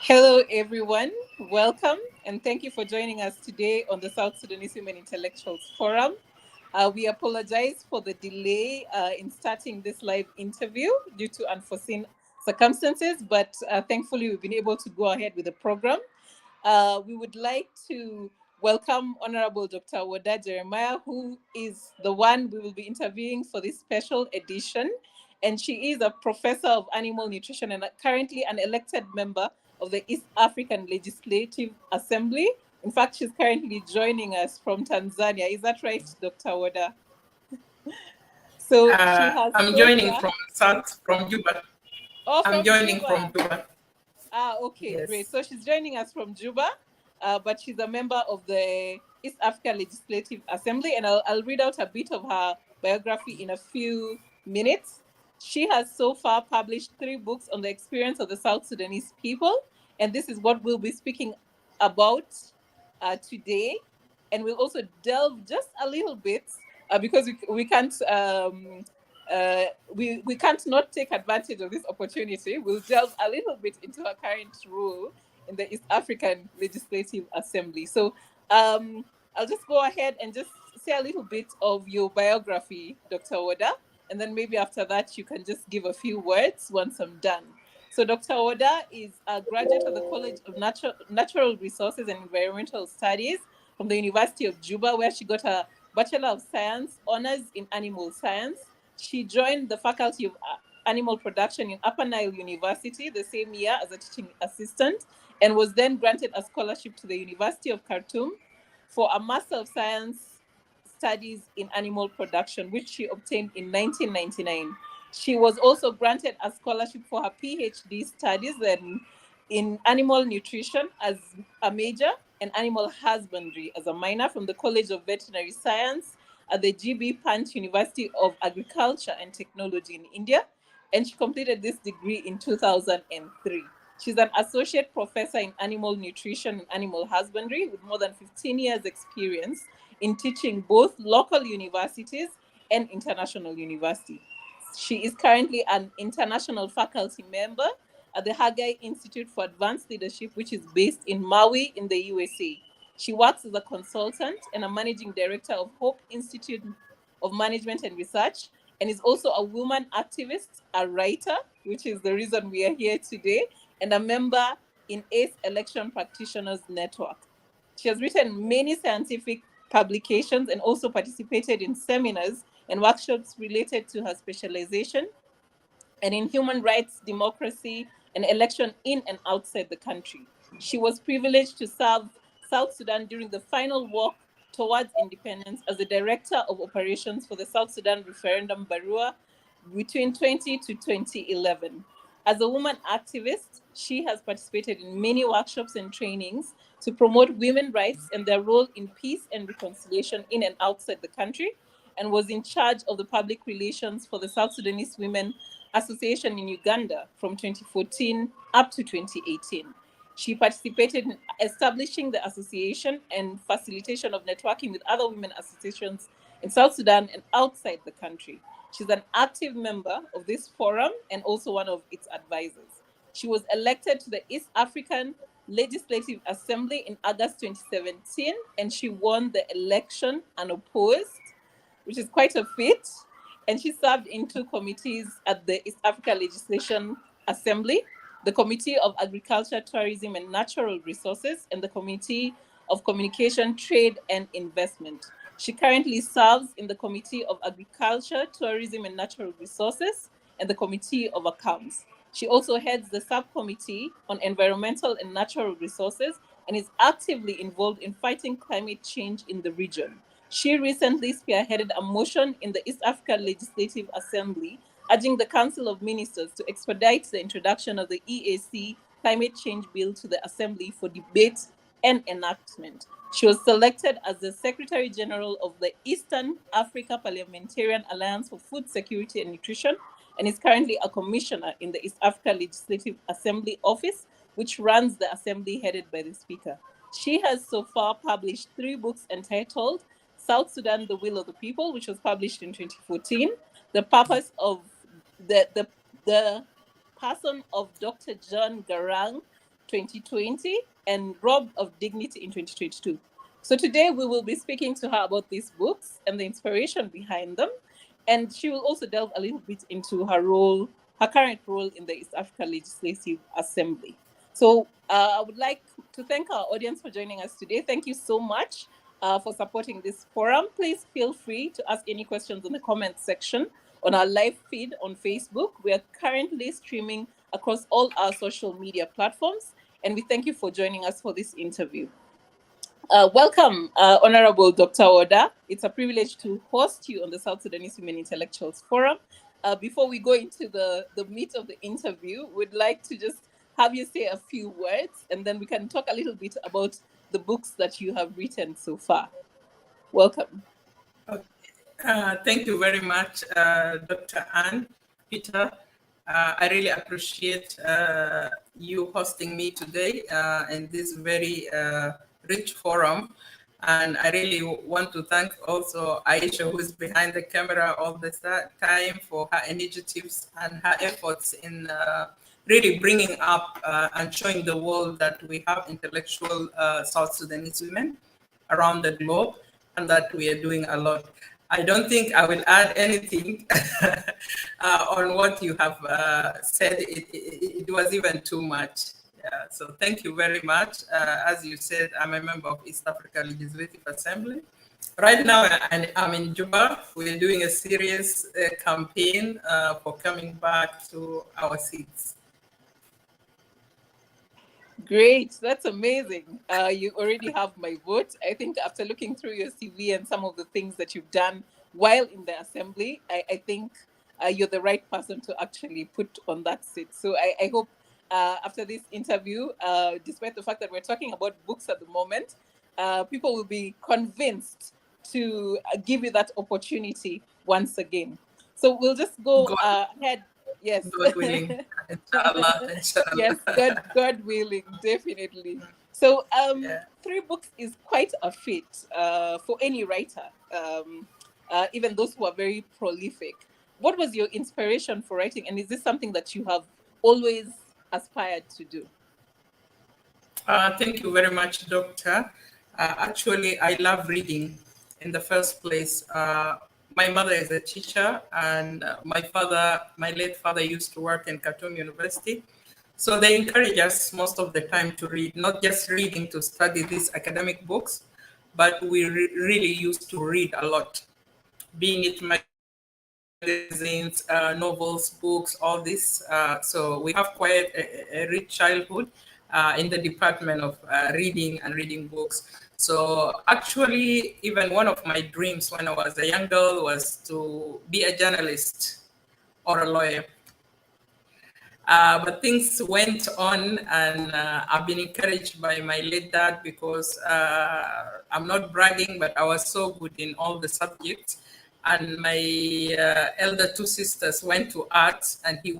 Hello, everyone. Welcome, and thank you for joining us today on the South Sudanese Women Intellectuals Forum. We apologize for the delay in starting this live interview due to unforeseen circumstances, but thankfully we've been able to go ahead with the program. We would like to welcome Honorable Dr. Woda Jeremiah, who is the one we will be interviewing for this special edition. And she is a professor of animal nutrition and currently an elected member of the East African Legislative Assembly. In fact, she's currently joining us from Tanzania. Is that right, Dr. Woda? So she has I'm so joining far. from Juba. Oh, I'm from joining Juba. from Juba. Okay, great. Yes. So she's joining us from Juba, but she's a member of the East Africa Legislative Assembly, and I'll read out a bit of her biography in a few minutes. She has so far published 3 books on the experience of the South Sudanese people, and this is what we'll be speaking about today. And we'll also delve just a little bit because we can't we can't not take advantage of this opportunity. We'll delve a little bit into her current role in the East African Legislative Assembly. So I'll just go ahead and just say a little bit of your biography, Dr. Oda, and then maybe after that you can just give a few words once I'm done. So Dr. Oda is a graduate of the College of Natural Resources and Environmental Studies from the University of Juba, where she got a Bachelor of Science, honors in Animal Science. She joined the Faculty of Animal Production in Upper Nile University the same year as a teaching assistant, and was then granted a scholarship to the University of Khartoum for a Master of Science Studies in Animal Production, which she obtained in 1999. She was also granted a scholarship for her PhD studies in animal nutrition as a major and animal husbandry as a minor from the College of Veterinary Science at the GB Pant University of Agriculture and Technology in India, and she completed this degree in 2003. She's an associate professor in animal nutrition and animal husbandry with more than 15 years' experience in teaching both local universities and international universities. She is currently an international faculty member at the Haggai Institute for Advanced Leadership, which is based in Maui in the USA. She works as a consultant and a managing director of Hope Institute of Management and Research, and is also a woman activist, a writer, which is the reason we are here today, and a member in ACE Election Practitioners Network. She has written many scientific publications and also participated in seminars and workshops related to her specialization and in human rights, democracy, and election in and outside the country. She was privileged to serve South Sudan during the final walk towards independence as the director of operations for the South Sudan referendum Barua between 20 to 2011. As a woman activist, she has participated in many workshops and trainings to promote women's rights and their role in peace and reconciliation in and outside the country, and was in charge of the public relations for the South Sudanese Women Association in Uganda from 2014 up to 2018. She participated in establishing the association and facilitation of networking with other women associations in South Sudan and outside the country. She's an active member of this forum and also one of its advisors. She was elected to the East African Legislative Assembly in August 2017, and she won the election unopposed, which is quite a feat. And she served in 2 committees at the East Africa Legislation Assembly: the Committee of Agriculture, Tourism, and Natural Resources, and the Committee of Communication, Trade, and Investment. She currently serves in the Committee of Agriculture, Tourism, and Natural Resources, and the Committee of Accounts. She also heads the Subcommittee on Environmental and Natural Resources and is actively involved in fighting climate change in the region. She recently spearheaded a motion in the East African Legislative Assembly urging the Council of Ministers to expedite the introduction of the EAC Climate Change Bill to the Assembly for debate and enactment. She was selected as the Secretary General of the Eastern Africa Parliamentarian Alliance for Food Security and Nutrition, and is currently a commissioner in the East Africa Legislative Assembly Office, which runs the assembly headed by the Speaker. She has so far published 3 books entitled South Sudan, The Will of the People, which was published in 2014, The Purpose of the Person of Dr. John Garang, 2020 and Robbed of Dignity in 2022. So today we will be speaking to her about these books and the inspiration behind them. And she will also delve a little bit into her current role in the East Africa Legislative Assembly. So I would like to thank our audience for joining us today. Thank you so much for supporting this forum. Please feel free to ask any questions in the comments section on our live feed on Facebook. We are currently streaming across all our social media platforms, and we thank you for joining us for this interview. Welcome, Honorable Dr. Woda. It's a privilege to host you on the South Sudanese Women Intellectuals Forum. Before we go into the meat of the interview, we'd like to just have you say a few words, and then we can talk a little bit about the books that you have written so far. Welcome. Thank you very much, Dr. Ann, Peter. I really appreciate you hosting me today in this very rich forum. And I really want to thank also Aisha, who is behind the camera all the time, for her initiatives and her efforts in really bringing up and showing the world that we have intellectual South Sudanese women around the globe and that we are doing a lot. I don't think I will add anything on what you have said. It was even too much. Yeah, so thank you very much. As you said, I'm a member of East Africa Legislative Assembly. Right now, I'm in Juba. We're doing a serious campaign for coming back to our seats. Great, that's amazing. You already have my vote. I think after looking through your CV and some of the things that you've done while in the assembly, I think you're the right person to actually put on that seat. So I hope after this interview, despite the fact that we're talking about books at the moment, people will be convinced to give you that opportunity once again. So we'll just go ahead. Yes. God willing. Inshallah. Yes, God willing, definitely. So 3 books is quite a feat for any writer, even those who are very prolific. What was your inspiration for writing, and is this something that you have always aspired to do? Thank you very much, Doctor. Actually, I love reading in the first place. My mother is a teacher, and my late father used to work in Khartoum University. So they encourage us most of the time to read, not just reading to study these academic books, but we really used to read a lot, being it magazines, novels, books, all this. So we have quite a rich childhood in the department of reading and reading books. So actually, even one of my dreams when I was a young girl was to be a journalist or a lawyer. But things went on, and I've been encouraged by my late dad because I'm not bragging, but I was so good in all the subjects. And my elder 2 sisters went to arts, and he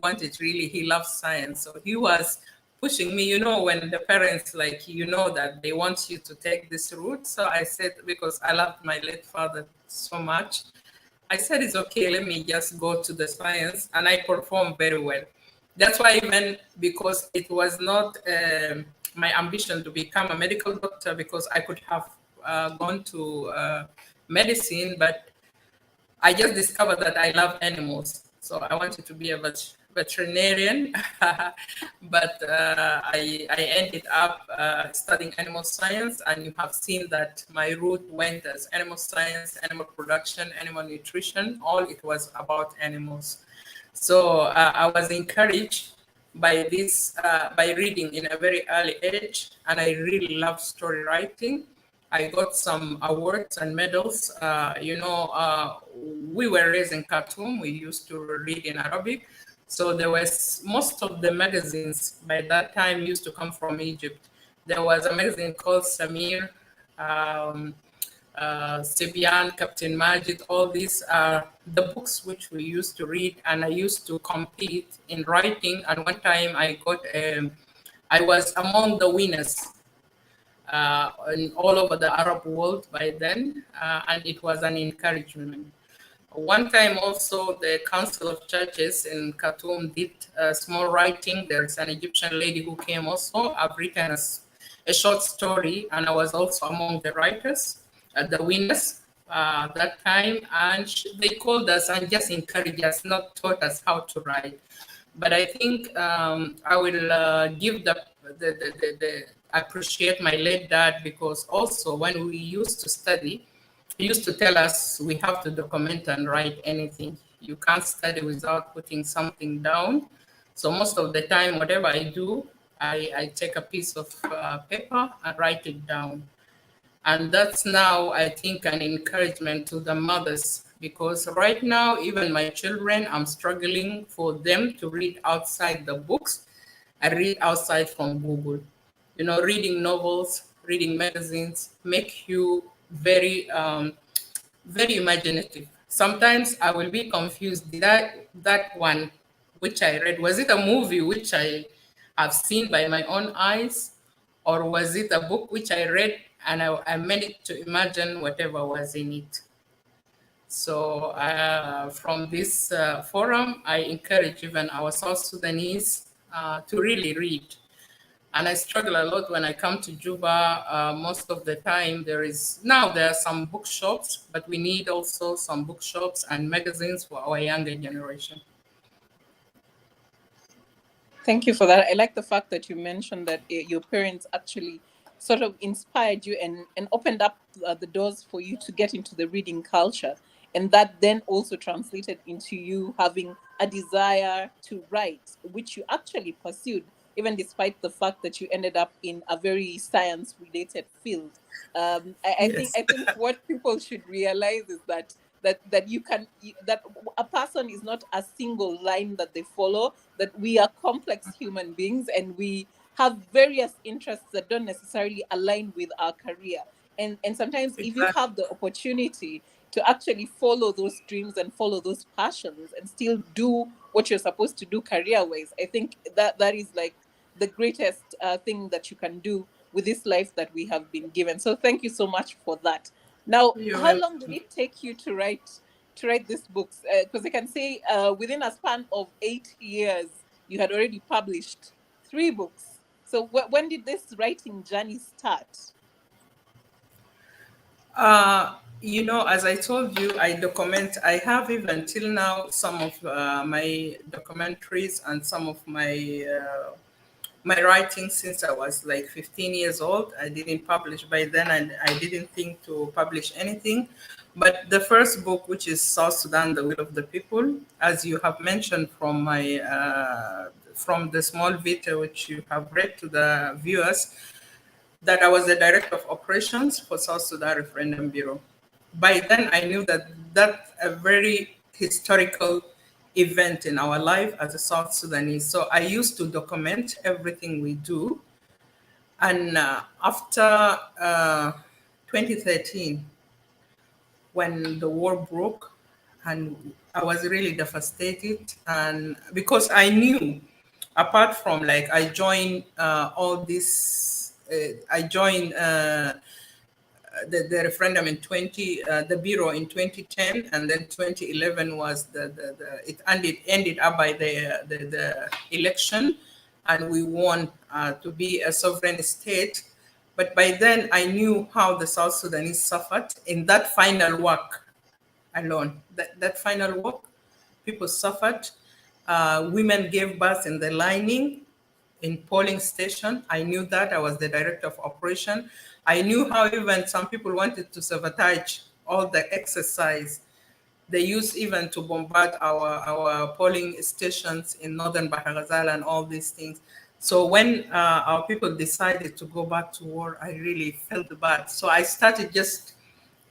loves science. So he was pushing me, when the parents, that they want you to take this route. So I said, because I loved my late father so much, I said, it's okay, let me just go to the science, and I performed very well. That's why even because it was not my ambition to become a medical doctor, because I could have gone to medicine, but I just discovered that I love animals. So I wanted to be a veterinarian, but I ended up studying animal science, and you have seen that my route went as animal science, animal production, animal nutrition, all it was about animals. So I was encouraged by this, by reading in a very early age, and I really love story writing. I got some awards and medals. We were raised in Khartoum. We used to read in Arabic. So there was, most of the magazines by that time used to come from Egypt. There was a magazine called Samir, Sibian, Captain Majid. All these are the books which we used to read, and I used to compete in writing. And one time I was among the winners all over the Arab world by then, and it was an encouragement. One time also, the Council of Churches in Khartoum did small writing. There's an Egyptian lady who came also. I've written a short story, and I was also among the writers, the winners that time. And they called us and just encouraged us, not taught us how to write. But I think I will give the I appreciate my late dad, because also when we used to study, he used to tell us we have to document and write anything. You can't study without putting something down. So most of the time, whatever I do, I take a piece of paper and write it down. And that's now, I think, an encouragement to the mothers, because right now, even my children, I'm struggling for them to read outside the books. I read outside from Google. You know, reading novels, reading magazines make you very imaginative. Sometimes I will be confused. Did that one which I read, was it a movie which I have seen by my own eyes, or was it a book which I read and I managed to imagine whatever was in it? So from this forum, I encourage even our South Sudanese to really read. And I struggle a lot when I come to Juba. Most of the time, there are some bookshops, but we need also some bookshops and magazines for our younger generation. Thank you for that. I like the fact that you mentioned that your parents actually sort of inspired you and opened up the doors for you to get into the reading culture. And that then also translated into you having a desire to write, which you actually pursued, even despite the fact that you ended up in a very science related field. Yes, I think what people should realize is that that a person is not a single line that they follow, that we are complex human beings and we have various interests that don't necessarily align with our career. And sometimes if you exactly. have the opportunity to actually follow those dreams and follow those passions and still do what you're supposed to do career wise, I think that is like the greatest thing that you can do with this life that we have been given. So thank you so much for that. Now, You're how long did welcome. it take you to write these books? Because I can say within a span of 8 years, you had already published 3 books. So when did this writing journey start? As I told you, I have even till now some of my documentaries and some of my writing since I was like 15 years old. I didn't publish by then, and I didn't think to publish anything. But the first book, which is South Sudan, The Will of the People, as you have mentioned from the small video which you have read to the viewers, that I was the director of operations for South Sudan Referendum Bureau. By then, I knew that that's a very historical event in our life as a South Sudanese. So I used to document everything we do. And after 2013, when the war broke, and I was really devastated, and because I knew, apart from like I joined all this, I joined the referendum in the bureau in 2010, and then 2011 was it ended up by the election, and we won to be a sovereign state. But by then I knew how the South Sudanese suffered in that final work alone. That final work, people suffered. Women gave birth in the lining in polling station. I knew that. I was the director of operation. I knew how even some people wanted to sabotage all the exercise. They used even to bombard our polling stations in northern Bahar Ghazal and all these things. So when our people decided to go back to war, I really felt bad. So I started just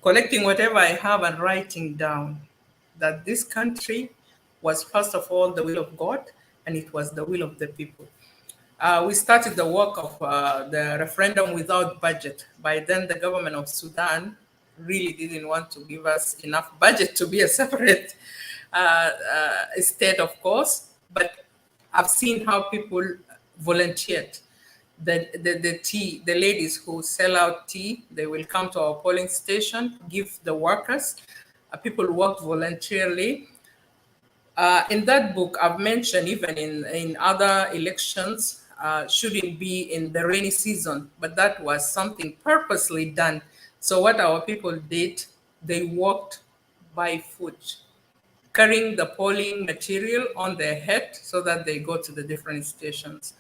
collecting whatever I have and writing down that this country was, first of all, the will of God, and it was the will of the people. We started the work of the referendum without budget. By then, the government of Sudan really didn't want to give us enough budget to be a separate state, of course. But I've seen how people volunteered. The tea, the ladies who sell out tea, they will come to our polling station, give the workers. people worked voluntarily. In that book, I've mentioned even in other elections, shouldn't be in the rainy season, but that was something purposely done. So what our people did, they walked by foot, carrying the polling material on their head so that they go to the different stations.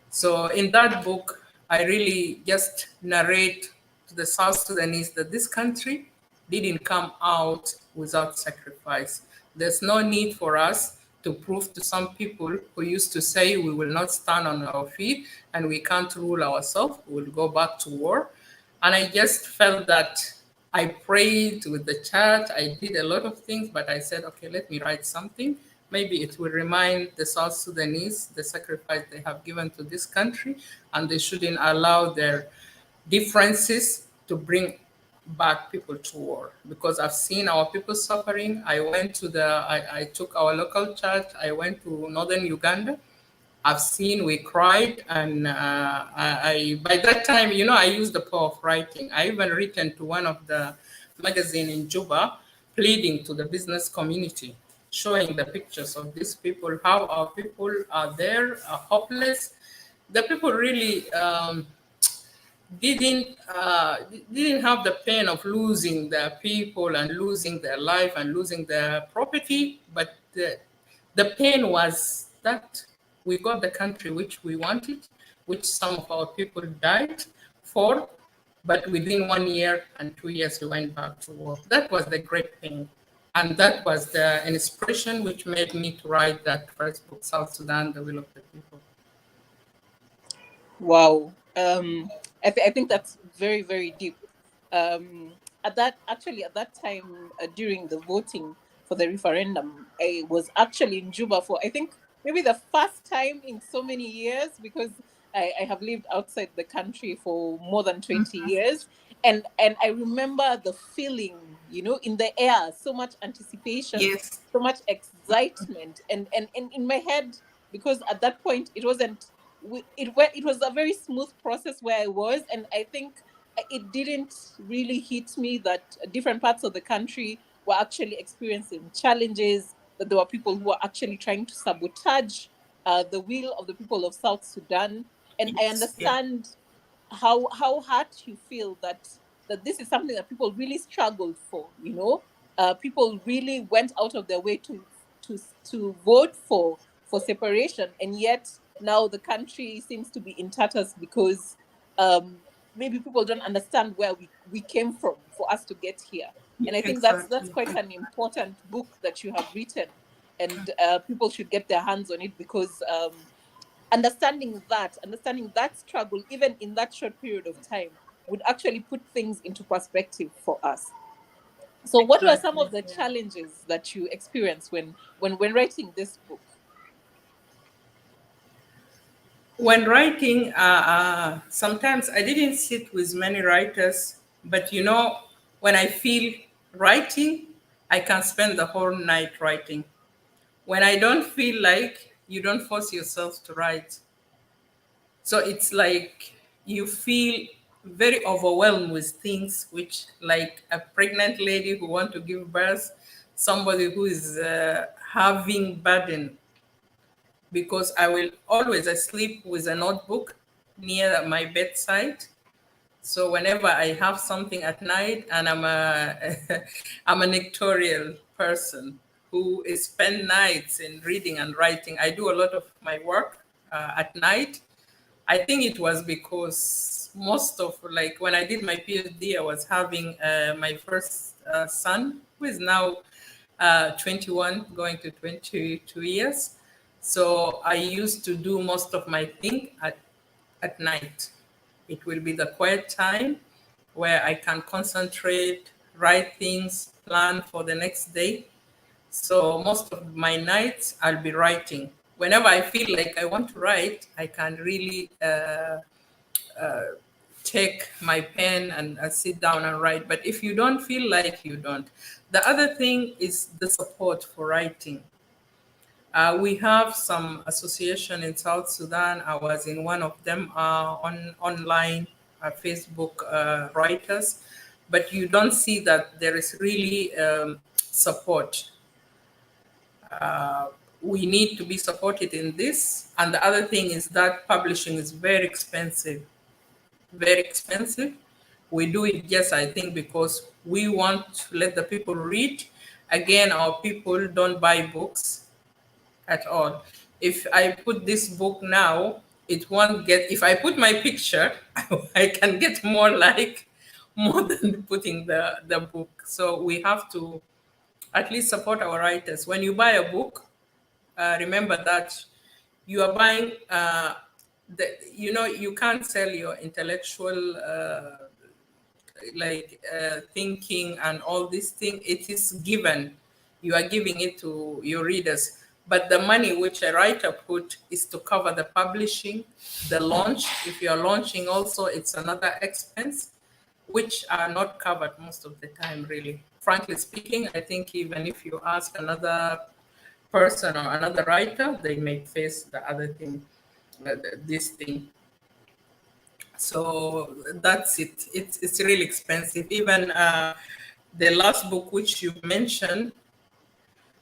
So in that book, I really just narrate to the South Sudanese that this country didn't come out without sacrifice. There's no need for us to prove to some people who used to say we will not stand on our feet and we can't rule ourselves, we'll go back to war. And I just felt that I prayed with the church. I did a lot of things, but I said, okay, let me write something. Maybe it will remind the South Sudanese the sacrifice they have given to this country, and they shouldn't allow their differences to bring back people to war. Because I've seen our people suffering. I took our local church. I went to northern Uganda. I've seen we cried, and by that time, I used the power of writing. I even written to one of the magazine in Juba, pleading to the business community, showing the pictures of these people, how our people are there, are hopeless. The people really didn't have the pain of losing their people and losing their life and losing their property, but the pain was that we got the country which we wanted, which some of our people died for, but within 1 year and 2 years we went back to war. That was the great pain. And that was the inspiration which made me to write that first book, South Sudan, The Will of the People. Wow. I think that's very, very deep. At that time, during the voting for the referendum, I was actually in Juba for, I think, maybe the first time in so many years, because I have lived outside the country for more than 20 years. And I remember the feeling, in the air, so much anticipation, Yes, so much excitement. And in my head, because at that point it wasn't, it was a very smooth process where I was, and I think it didn't really hit me that different parts of the country were actually experiencing challenges, that there were people who were actually trying to sabotage the will of the people of South Sudan. And I yes, yeah, understand how hard you feel that this is something that people really struggled for. People really went out of their way to to vote for separation, and yet now the country seems to be in tatters because maybe people don't understand where we came from for us to get here. And I think that's exactly. quite an important book that you have written, and people should get their hands on it, because understanding that struggle, even in that short period of time, would actually put things into perspective for us. So what were some Exactly. of the Yeah. challenges that you experienced when writing this book? When writing, sometimes I didn't sit with many writers, but when I feel writing, I can spend the whole night writing. When I don't feel like, you don't force yourself to write. So it's like you feel very overwhelmed with things, which, like a pregnant lady who want to give birth, somebody who is having burden, because I will always I sleep with a notebook near my bedside. So whenever I have something at night, and I'm a I'm an ectorial person who is spend nights in reading and writing. I do a lot of my work at night. I think it was because most of, like, when I did my PhD, I was having my first son, who is now 21, going to 22 years. So I used to do most of my thing at night. It will be the quiet time where I can concentrate, write things, plan for the next day. So most of my nights I'll be writing. Whenever I feel like I want to write, I can really take my pen and sit down and write. But if you don't feel like, you don't. The other thing is the support for writing. We have some association in South Sudan. I was in one of them on online Facebook writers, but you don't see that there is really support. Uh, we need to be supported in this. And the other thing is that publishing is very expensive, very expensive. We do it just, I think, because we want to let the people read. Again, our people don't buy books at all. If I put this book now, it won't get, if I put my picture, I can get more than putting the book. So we have to at least support our writers. When you buy a book, remember that you are buying, you can't sell your intellectual thinking and all these things. It is given. You are giving it to your readers. But the money which a writer put is to cover the publishing, the launch. If you are launching also, it's another expense, which are not covered most of the time, really. Frankly speaking, I think even if you ask another person or another writer, they may face the other thing, this thing. So that's it. It's really expensive. Even the last book which you mentioned,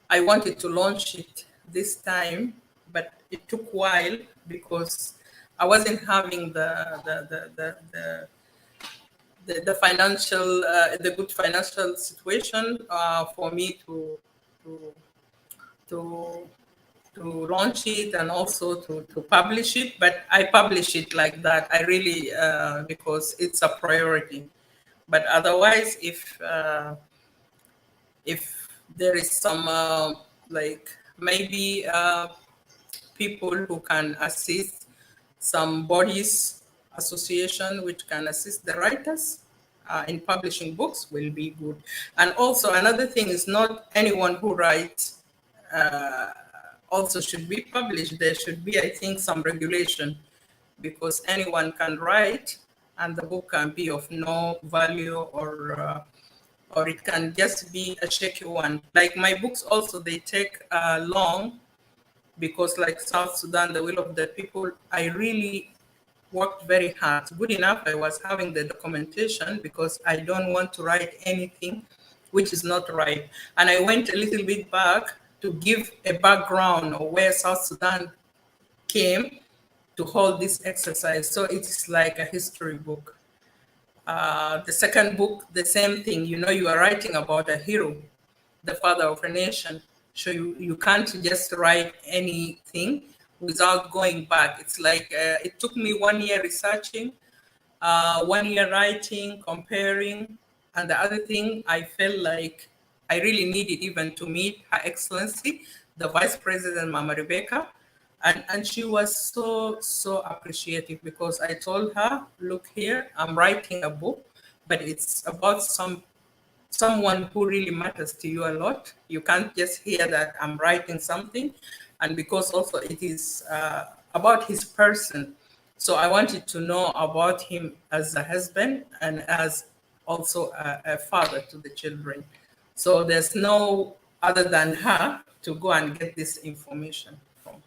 I wanted to launch it this time, but it took a while because I wasn't having the financial the good financial situation for me to to to launch it and also to publish it. But I publish it like that. I really because it's a priority. But otherwise, if there is some maybe people who can assist, some bodies, association which can assist the writers in publishing books will be good. And also another thing is not anyone who writes also should be published. There should be, I think, some regulation because anyone can write and the book can be of no value or it can just be a shaky one. Like my books also, they take long because like South Sudan, the will of the people, I really worked very hard. Good enough, I was having the documentation because I don't want to write anything which is not right. And I went a little bit back to give a background of where South Sudan came to hold this exercise. So it's like a history book. The second book, the same thing. You are writing about a hero, the father of a nation. So you can't just write anything without going back. It's like it took me 1 year researching, 1 year writing, comparing. And the other thing, I felt like I really needed even to meet Her Excellency, the Vice President, Mama Rebecca. And she was so appreciative because I told her, look here, I'm writing a book, but it's about someone who really matters to you a lot. You can't just hear that I'm writing something. And because also it is about his person. So I wanted to know about him as a husband and as also a father to the children. So there's no other than her to go and get this information from.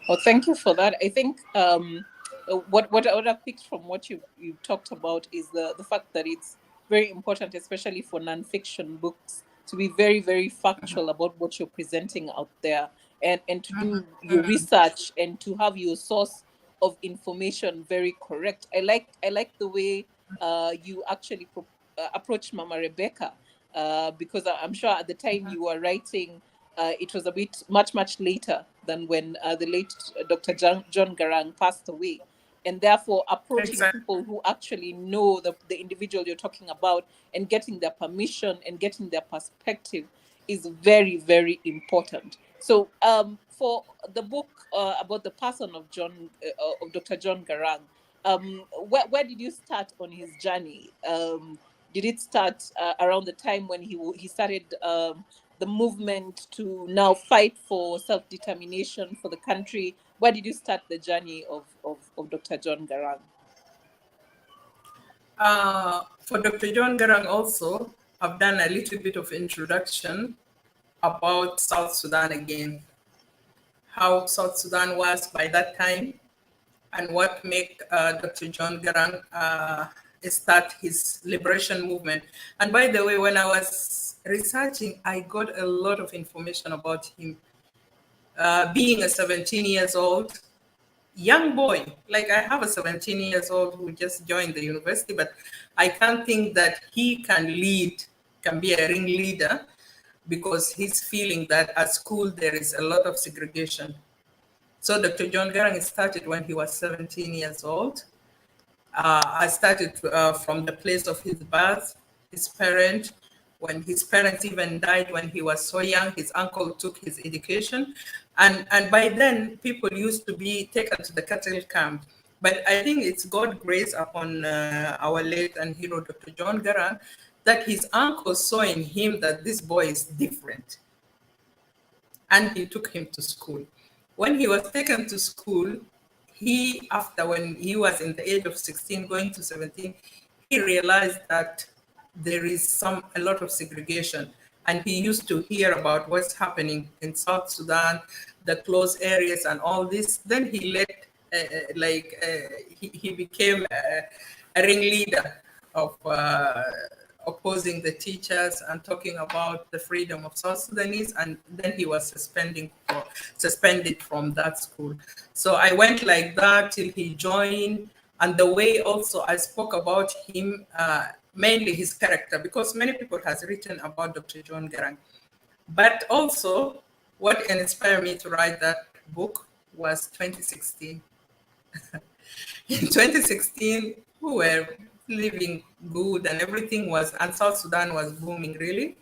Well, thank you for that. I think what I would have picked from what you talked about is the fact that it's very important, especially for nonfiction books, to be very very factual about what you're presenting out there, and to do your research and to have your source of information very correct. I like the way you actually approached Mama Rebecca, because I'm sure at the time you were writing, it was a bit much later than when the late Dr. John Garang passed away. And therefore, approaching Exactly. people who actually know the individual you're talking about and getting their permission and getting their perspective is very, very important. So, for the book about the person of of Dr. John Garang, where did you start on his journey? Did it start around the time when he started the movement to now fight for self determination for the country? Where did you start the journey of Dr. John Garang? For Dr. John Garang also, I've done a little bit of introduction about South Sudan again, how South Sudan was by that time, and what made Dr. John Garang start his liberation movement. And by the way, when I was researching, I got a lot of information about him. Being a 17 years old young boy, like I have a 17 years old who just joined the university, but I can't think that he can lead, can be a ringleader, because he's feeling that at school there is a lot of segregation. So Dr. John Garang started when he was 17 years old. I started from the place of his birth, his parent. When his parents even died when he was so young, his uncle took his education. And by then, people used to be taken to the cattle camp. But I think it's God grace upon our late and hero, Dr. John Garang, that his uncle saw in him that this boy is different, and he took him to school. When he was taken to school, after when he was in the age of 16 going to 17, he realized that there is a lot of segregation. And he used to hear about what's happening in South Sudan, the closed areas and all this. Then he he became a ringleader of opposing the teachers and talking about the freedom of South Sudanese, and then he was suspended from that school. So I went like that till he joined, and the way also I spoke about him, mainly his character, because many people has written about Dr. John Garang. But also, what inspired me to write that book was 2016. In 2016, we were living good and everything was, and South Sudan was booming really.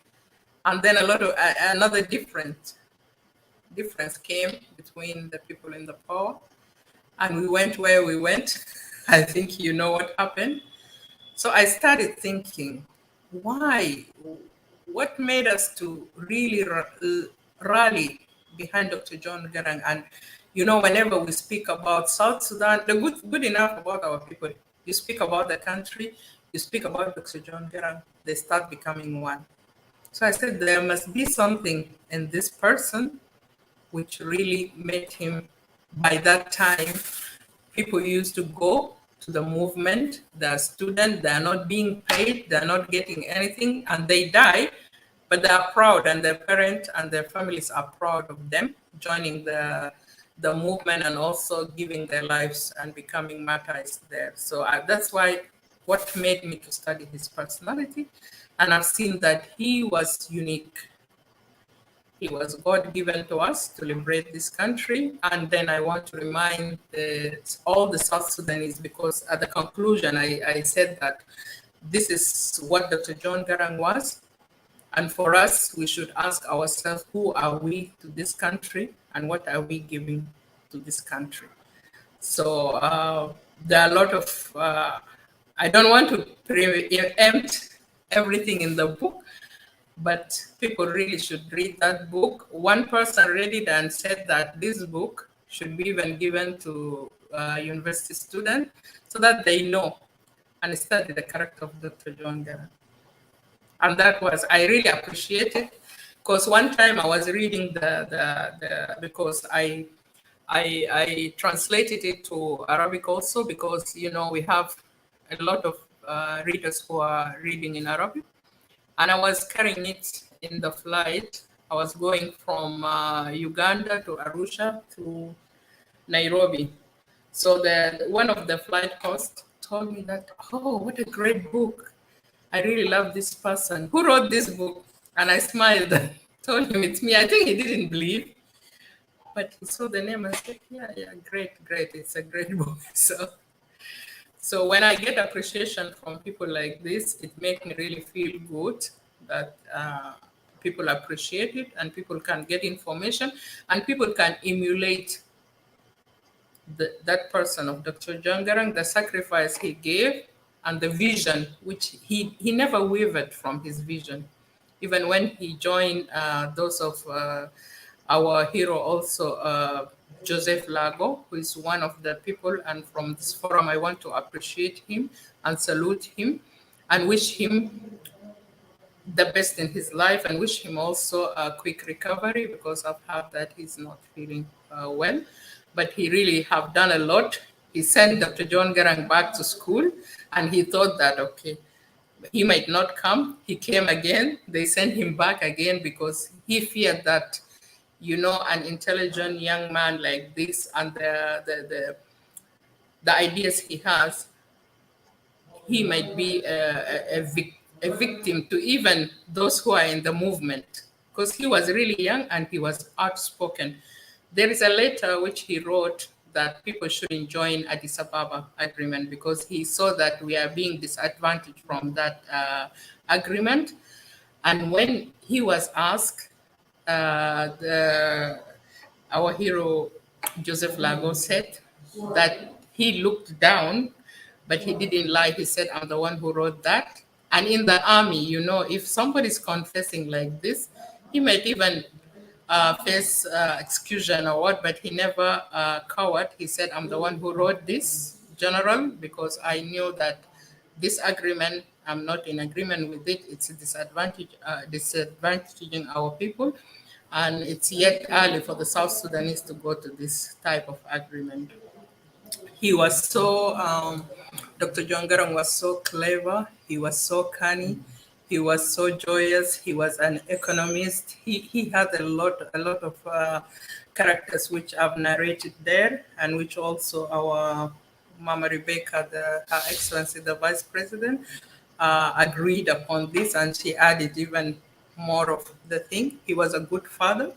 And then a lot of another difference came between the people in the power, and we went where we went. I think you know what happened. So I started thinking, why? What made us to really rally behind Dr. John Garang? And whenever we speak about South Sudan, the good enough about our people, you speak about the country, you speak about Dr. John Garang, they start becoming one. So I said there must be something in this person which really made him, by that time, people used to go to the movement, they're students, they're not being paid, they're not getting anything, and they die, but they are proud, and their parents and their families are proud of them joining the movement and also giving their lives and becoming martyrs there. So that's why what made me to study his personality, and I've seen that he was unique. He was God given to us to liberate this country. And then I want to remind all the South Sudanese, because at the conclusion, I said that this is what Dr. John Garang was. And for us, we should ask ourselves, who are we to this country and what are we giving to this country? So there are a lot of, I don't want to preempt everything in the book, but people really should read that book. One person read it and said that this book should be even given to university students so that they know and study the character of Dr. John Garang. And that was, I really appreciate it, because one time I was reading because I translated it to Arabic also, because we have a lot of readers who are reading in Arabic. And I was carrying it in the flight. I was going from Uganda to Arusha to Nairobi. So one of the flight hosts told me that, oh, what a great book. I really love this person. Who wrote this book? And I smiled and told him it's me. I think he didn't believe, but he saw the name and said, yeah, great. It's a great book. So when I get appreciation from people like this, it makes me really feel good that people appreciate it and people can get information and people can emulate that person of Dr. John Garang, the sacrifice he gave and the vision, which he never wavered from his vision. Even when he joined those of our hero also, Joseph Lago, who is one of the people, and from this forum I want to appreciate him and salute him and wish him the best in his life and wish him also a quick recovery, because I've heard that he's not feeling well. But he really have done a lot. he sent Dr. John Garang back to school, and he thought that, okay, he might not come. He came again. They sent him back again because he feared that, an intelligent young man like this and the ideas he has, he might be a victim to even those who are in the movement, because he was really young and he was outspoken. There is a letter which he wrote that people shouldn't join Addis Ababa agreement because he saw that we are being disadvantaged from that agreement. And when he was asked, our hero Joseph Lago said that he looked down, but he didn't lie. He said, I'm the one who wrote that. And in the army, if somebody's confessing like this, he might even face exclusion or what, but he never cowered. He said, I'm the one who wrote this, General, because I knew that this agreement, I'm not in agreement with it. It's a disadvantaging our people. And it's yet early for the South Sudanese to go to this type of agreement. He was so, Dr. John Garang was so clever. He was so canny. He was so joyous. He was an economist. He had a lot of characters which I've narrated there, and which also our Mama Rebecca, Her Excellency, the Vice President, agreed upon this, and she added even more of the thing. He was a good father.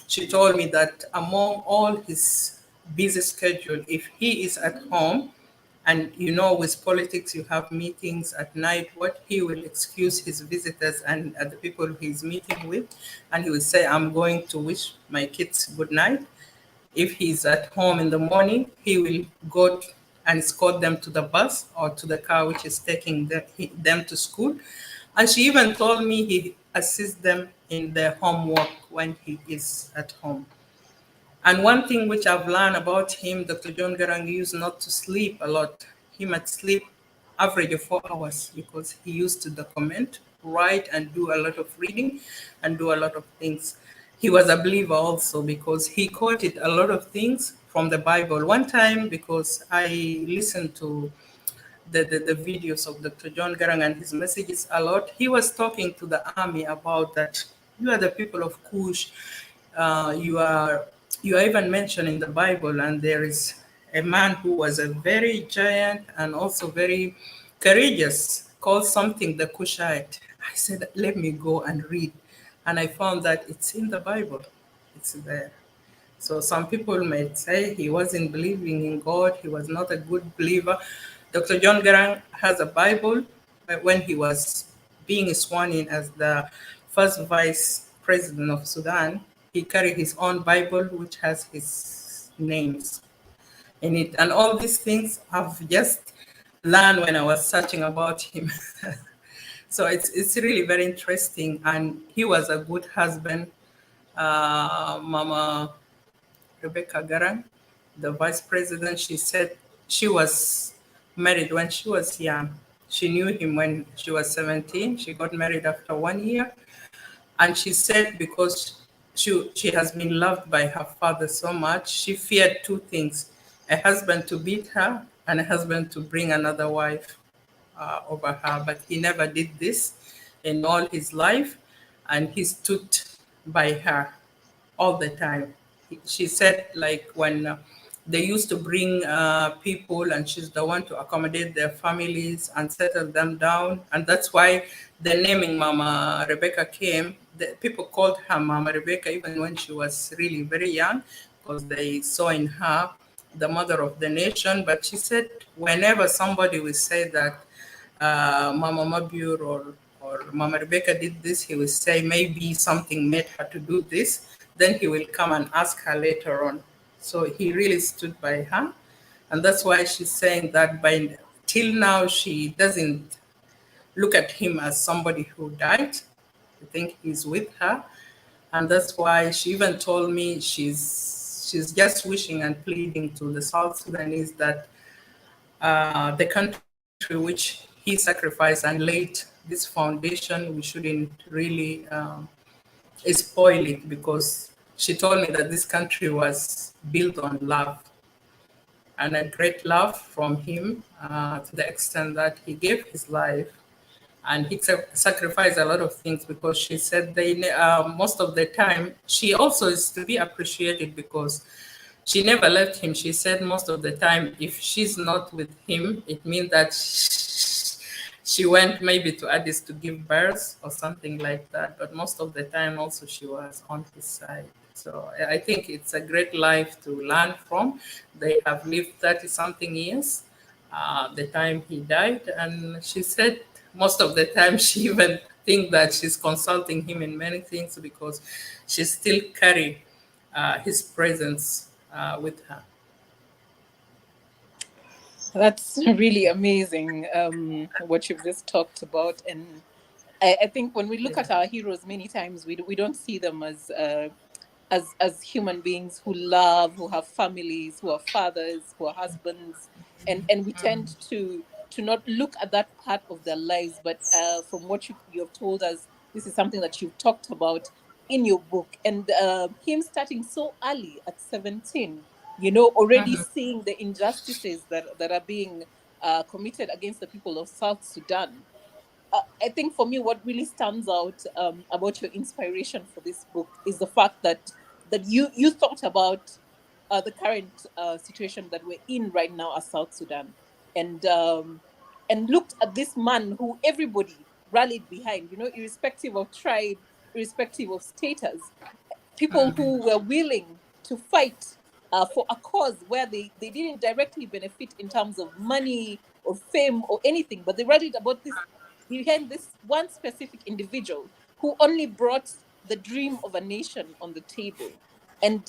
She told me that among all his busy schedule, if he is at home, and with politics, you have meetings at night, what he will excuse his visitors and the people he's meeting with, and he will say, I'm going to wish my kids good night. If he's at home in the morning, he will go and escort them to the bus or to the car which is taking them to school. And she even told me he assists them in their homework when he is at home. And one thing which I've learned about him, Dr. John Garang used not to sleep a lot. He might sleep average of 4 hours because he used to document, write, and do a lot of reading and do a lot of things. He was a believer also because he quoted a lot of things from the Bible. One time, because I listened to the videos of Dr. John Garang and his messages a lot, he was talking to the army about that you are the people of Kush. You are even mentioned in the Bible, and there is a man who was a very giant and also very courageous, called something the Cushite. I said, let me go and read. And I found that it's in the Bible. It's there. So some people might say he wasn't believing in God, he was not a good believer. Dr. John Garang has a Bible. When he was being sworn in as the first vice president of Sudan, he carried his own Bible, which has his names in it. And all these things I've just learned when I was searching about him. So it's really very interesting. And he was a good husband. Mama Rebecca Garang, the vice president, she said she was married when she was young. She knew him when she was 17. She got married after 1 year. And she said because she has been loved by her father so much, she feared two things: a husband to beat her and a husband to bring another wife over her. But he never did this in all his life, and he stood by her all the time. She said, like, when they used to bring people, and she's the one to accommodate their families and settle them down. And that's why the naming Mama Rebecca came. The people called her Mama Rebecca even when she was really very young, because they saw in her the mother of the nation. But she said whenever somebody will say that Mama Mabur or Mama Rebecca did this, he will say maybe something made her to do this. Then he will come and ask her later on. So he really stood by her. And that's why she's saying that by till now, she doesn't look at him as somebody who died. I think he's with her. And that's why she even told me she's just wishing and pleading to the South Sudanese that the country which he sacrificed and laid this foundation, we shouldn't really spoil it, because she told me that this country was built on love. and a great love from him, to the extent that he gave his life, and he sacrificed a lot of things, because she said most of the time she also is to be appreciated, because she never left him. She said most of the time, if she's not with him, it means that she went maybe to Addis to give birth or something like that. But most of the time, also, she was on his side. So I think it's a great life to learn from. They have lived 30 something years, the time he died. And she said most of the time she even think that she's consulting him in many things, because she still carry his presence with her. That's really amazing, what you've just talked about. And I think when we look Yeah. at our heroes, many times we don't see them as human beings who love, who have families, who are fathers, who are husbands, and we tend to not look at that part of their lives. But from what you have told us, this is something that you've talked about in your book, and him starting so early at 17, already seeing the injustices that are being committed against the people of South Sudan. I think for me, what really stands out about your inspiration for this book is the fact that you thought about the current situation that we're in right now as South Sudan, and looked at this man who everybody rallied behind, irrespective of tribe, irrespective of status, people who were willing to fight for a cause where they didn't directly benefit in terms of money or fame or anything, but they rallied about this behind this one specific individual who only brought the dream of a nation on the table. And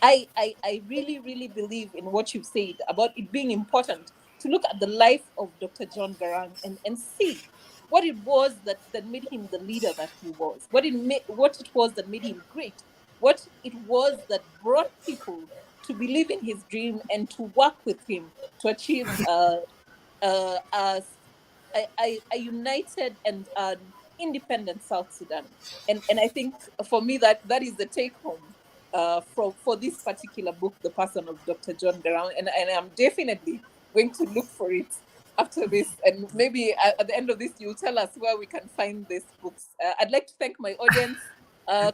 I really, really believe in what you've said about it being important to look at the life of Dr. John Garang and see what it was that made him the leader that he was, what it was that made him great, what it was that brought people to believe in his dream and to work with him to achieve a, a united and an independent South Sudan. And I think for me that is the take home for this particular book, The Person of Dr. John Garang. And I'm definitely going to look for it after this. And maybe at the end of this, you'll tell us where we can find these books. I'd like to thank my audience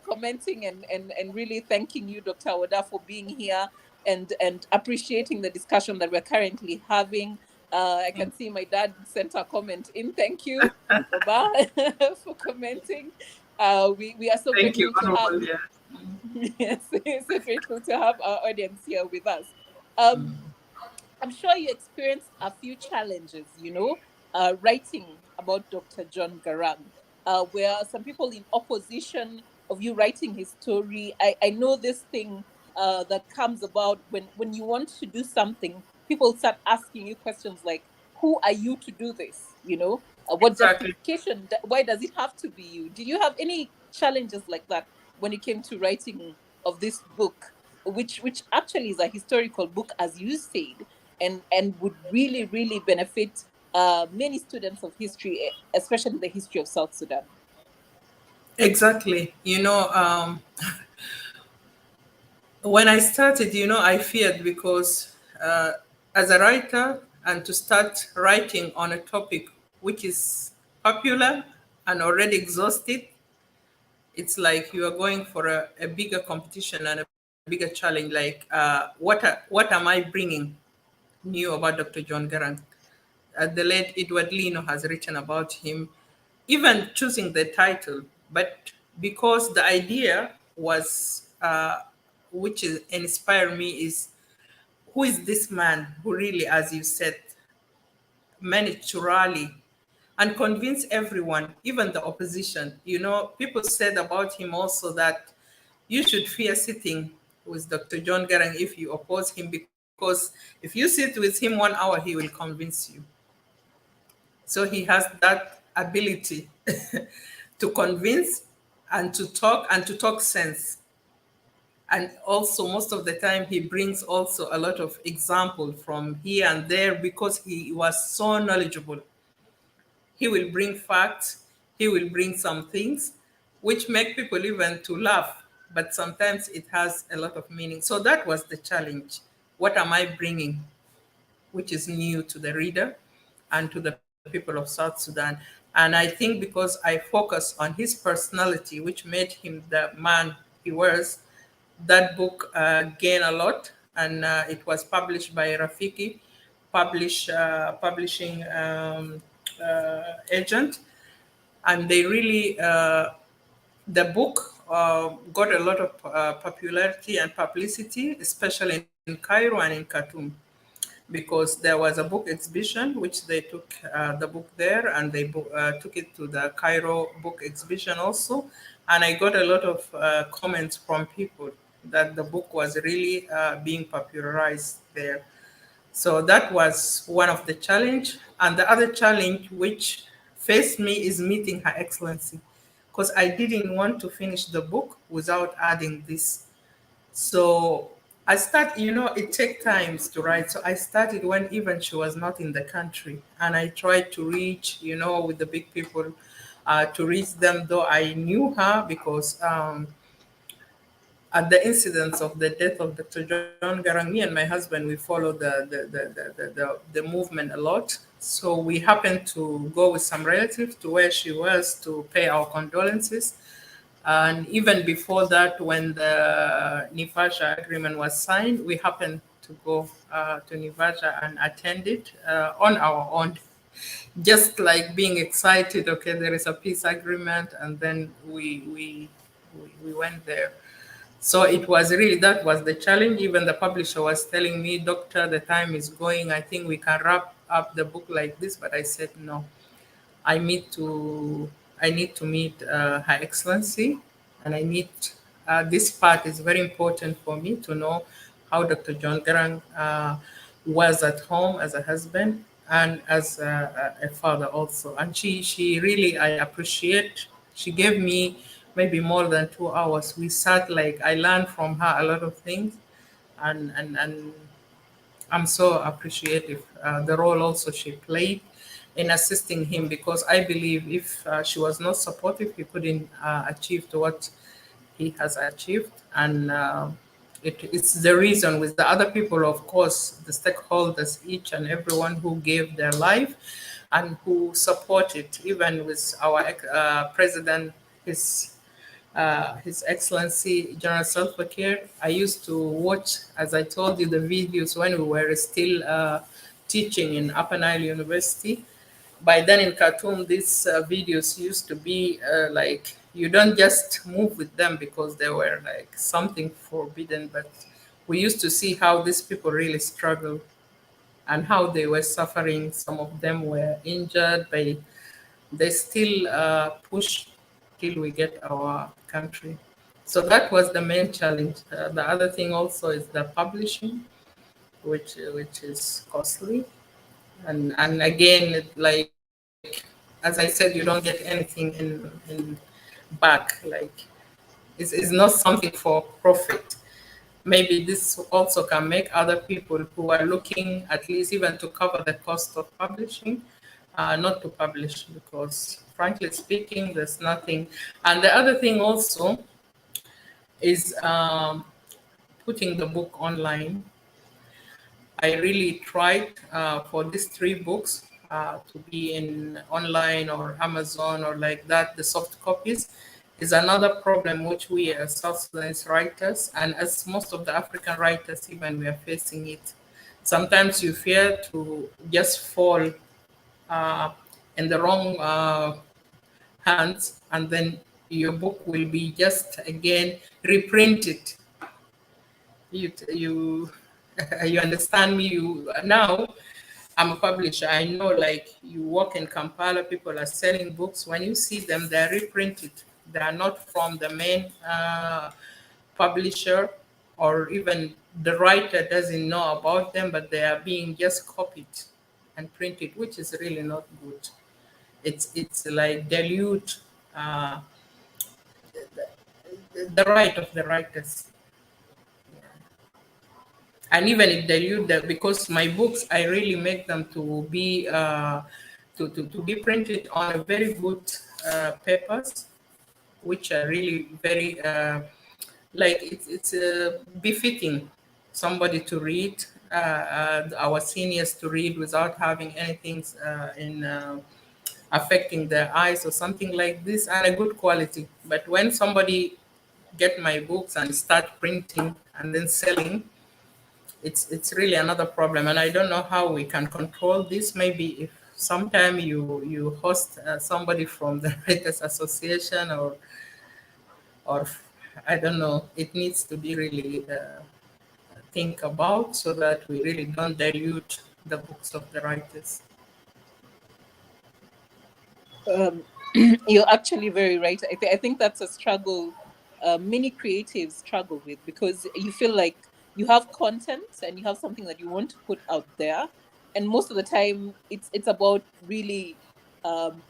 commenting and really thanking you, Dr. Woda, for being here and appreciating the discussion that we're currently having. I can see my dad sent a comment in. Thank you, Baba, for commenting. We are so Thank you, grateful to have Honorable. Yeah. yes, so grateful to have our audience here with us. Um, I'm sure you experienced a few challenges, writing about Dr. John Garang, where some people in opposition of you writing his story. I know this thing that comes about when you want to do something, people start asking you questions like, who are you to do this? What Exactly. justification? Why does it have to be you? Did you have any challenges like that when it came to writing of this book, which actually is a historical book, as you said, and would really really benefit many students of history, especially the history of South Sudan? Exactly. When I started, I feared, because as a writer, and to start writing on a topic which is popular and already exhausted, it's like you are going for a bigger competition and a bigger challenge. Like, what am I bringing new about Dr. John Garang? The late Edward Lino has written about him, even choosing the title. But because the idea was, which is inspired me, is who is this man who really, as you said, managed to rally and convince everyone, even the opposition. People said about him also that you should fear sitting with Dr. John Garang if you oppose him, because if you sit with him 1 hour, he will convince you. So he has that ability to convince, and to talk sense. And also, most of the time, he brings also a lot of example from here and there, because he was so knowledgeable. He will bring facts, he will bring some things which make people even to laugh, but sometimes it has a lot of meaning. So that was the challenge. what am I bringing, which is new to the reader and to the people of South Sudan. And I think because I focus on his personality, which made him the man he was, that book gained a lot. And it was published by Rafiki publishing agent. And they really, the book got a lot of popularity and publicity, especially in Cairo and in Khartoum, because there was a book exhibition which they took the book there, and they took it to the Cairo book exhibition also. And I got a lot of comments from people that the book was really being popularized there. So that was one of the challenge. And the other challenge which faced me is meeting Her Excellency, because I didn't want to finish the book without adding this. So I start, it takes times to write. So I started when even she was not in the country, and I tried to reach, with the big people, to reach them. Though I knew her because at the incidents of the death of Dr. John Garang, me and my husband, we follow the movement a lot. So we happened to go with some relatives to where she was to pay our condolences. And even before that, when the Nivasha agreement was signed, we happened to go to Nivasha and attend it on our own, just like being excited. Okay, there is a peace agreement, and then we went there. So it was really, that was the challenge. Even the publisher was telling me, "Doctor, the time is going. I think we can wrap up the book like this." But I said no. I need to I need to meet Her Excellency, and I need this part is very important for me to know how Dr. John Garang was at home as a husband and as a father also. And she really, I appreciate. She gave me maybe more than 2 hours. We sat, like, I learned from her a lot of things, and I'm so appreciative the role also she played in assisting him, because I believe if she was not supportive, he couldn't achieve to what he has achieved. And it's the reason with the other people, of course, the stakeholders, each and everyone who gave their life and who supported, even with our president, his Excellency General Salva Kiir. I used to watch, as I told you, the videos when we were still teaching in Upper Nile University. By then in Khartoum, these videos used to be like, you don't just move with them because they were like something forbidden, but we used to see how these people really struggled and how they were suffering. Some of them were injured, but they still push till we get our country. So that was the main challenge. The other thing also is the publishing, which is costly, and again, like, as I said, you don't get anything in back. Like, it's not something for profit. Maybe this also can make other people who are looking at least even to cover the cost of publishing, not to publish, because frankly speaking, there's nothing. And the other thing also is putting the book online. I really tried for these 3 books to be in online or Amazon or like that. The soft copies is another problem which we as South Sudanese writers, and as most of the African writers even, we are facing it. Sometimes you fear to just fall uh, in the wrong hands, and then your book will be just again reprinted. You you understand me? You now, I'm a publisher. I know, like, you work in Kampala, people are selling books. When you see them, they're reprinted. They are not from the main publisher, or even the writer doesn't know about them, but they are being just copied and printed, which is really not good. It's like dilute uh, the right of the writers. And even if they use that, because my books, I really make them to be to be printed on a very good papers, which are really very like it's befitting. somebody to read, our seniors to read without having anything in affecting their eyes or something like this, and a good quality. But when somebody get my books and start printing and then selling, it's really another problem, and I don't know how we can control this. Maybe if sometime you host somebody from the Writers Association, or I don't know, it needs to be really think about so that we really don't dilute the books of the writers. Um, you're actually very right. I think that's a struggle many creatives struggle with, because you feel like you have content and you have something that you want to put out there, and most of the time it's about really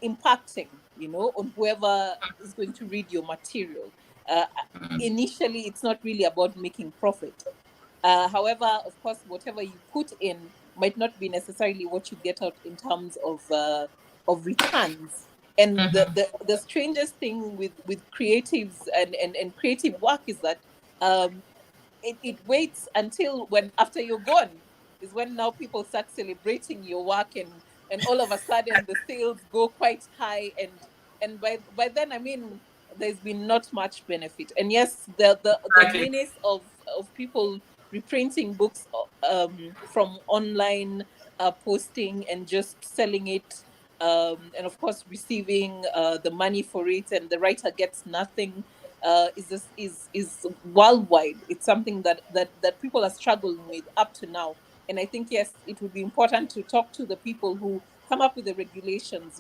impacting, on whoever is going to read your material. Uh, Initially, it's not really about making profit. However, of course, whatever you put in might not be necessarily what you get out in terms of returns. And the strangest thing with creatives and creative work is that um, it waits until when after you're gone is when now people start celebrating your work, and all of a sudden the sales go quite high, and by then, I mean, there's been not much benefit. And yes, the Exactly. menace of people reprinting books from online posting and just selling it, and of course receiving the money for it, and the writer gets nothing, is worldwide. It's something that people are struggling with up to now. And I think, yes, it would be important to talk to the people who come up with the regulations,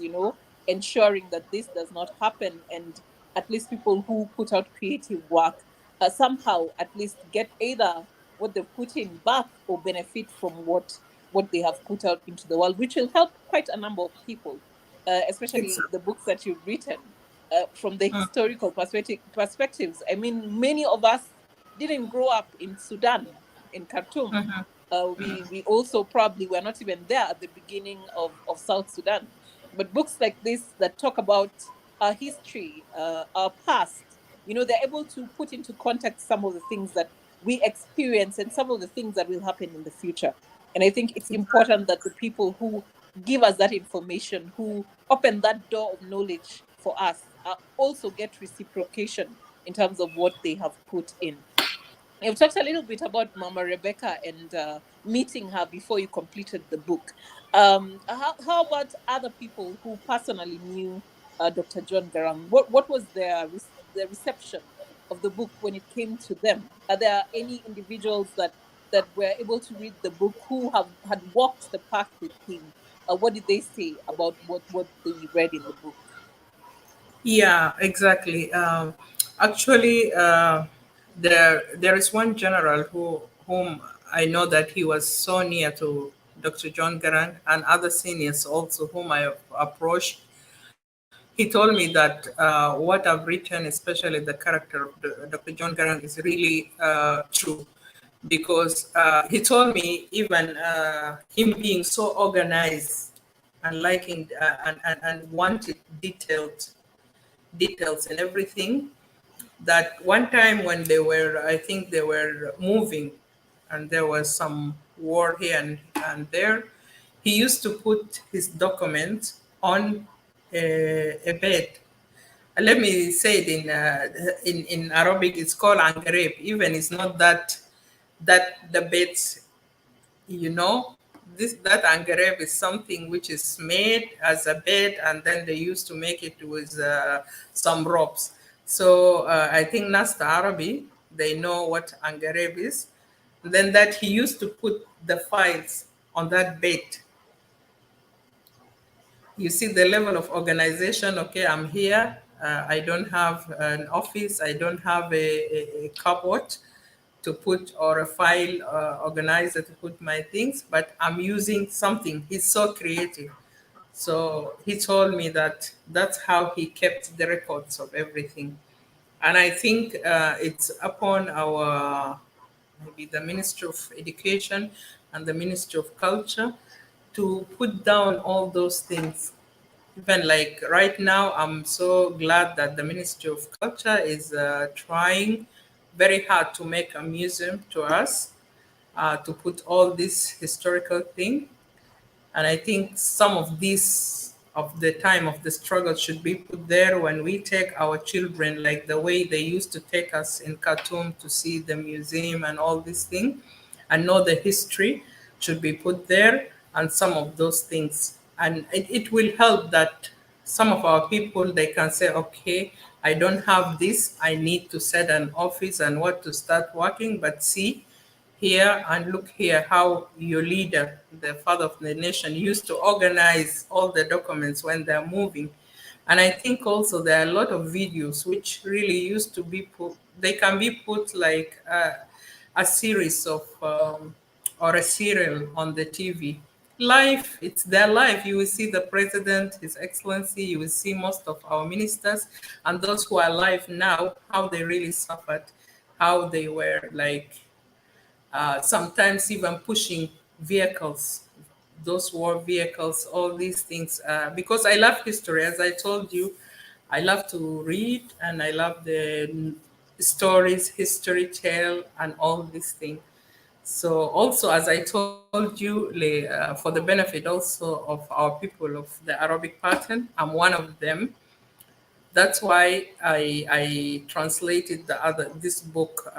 ensuring that this does not happen, and at least people who put out creative work somehow at least get either what they've put in back, or benefit from what they have put out into the world, which will help quite a number of people, especially Exactly. the books that you've written. From the historical perspectives, I mean, many of us didn't grow up in Sudan, in Khartoum. We also probably were not even there at the beginning of South Sudan. But books like this that talk about our history, our past, they're able to put into context some of the things that we experience and some of the things that will happen in the future. And I think it's important that the people who give us that information, who open that door of knowledge for us, also get reciprocation in terms of what they have put in. You've talked a little bit about Mama Rebecca and meeting her before you completed the book. How about other people who personally knew Dr. John Garang? What was their reception of the book when it came to them? Are there any individuals that were able to read the book who have had walked the path with him? What did they say about what they read in the book? Yeah, exactly. Actually, there is one general whom I know that he was so near to Dr. John Garang and other seniors also whom I approached. He told me that what I've written, especially the character of Dr. John Garang, is really true, because he told me even him being so organized and liking and wanted details and everything, that one time when they were, I think they were moving and there was some war here and there, he used to put his documents on a bed. Let me say it in Arabic, it's called angareb. Even it's not that the beds, you know, this that angareb is something which is made as a bed, and then they used to make it with some ropes. So I think Nasta Arabi, they know what angareb is. Then that he used to put the files on that bed. You see the level of organization. Okay, I'm here. I don't have an office. I don't have a cupboard to put, or a file organizer to put my things, but I'm using something. He's so creative. So he told me that that's how he kept the records of everything. And I think it's upon our, maybe the Ministry of Education and the Ministry of Culture, to put down all those things. Even like right now, I'm so glad that the Ministry of Culture is trying very hard to make a museum to us. to put all this historical thing. And I think some of this of the time of the struggle should be put there when we take our children, like the way they used to take us in Khartoum to see the museum and all these things, and know the history should be put there, and some of those things. And it will help that some of our people, they can say, okay, I don't have this, I need to set an office and what to start working, but see here and look here how your leader, the father of the nation, used to organize all the documents when they're moving. And I think also there are a lot of videos which really used to be put, they can be put like a series of or a serial on the TV. Life, it's their life. You will see the president, his excellency, you will see most of our ministers, and those who are alive now, how they really suffered, how they were like sometimes even pushing vehicles, those war vehicles, all these things. Because I love history, as I told you, I love to read and I love the stories, history tale, and all these things. So also, as I told you, for the benefit also of our people of the Arabic pattern, I'm one of them. That's why I translated the other this book,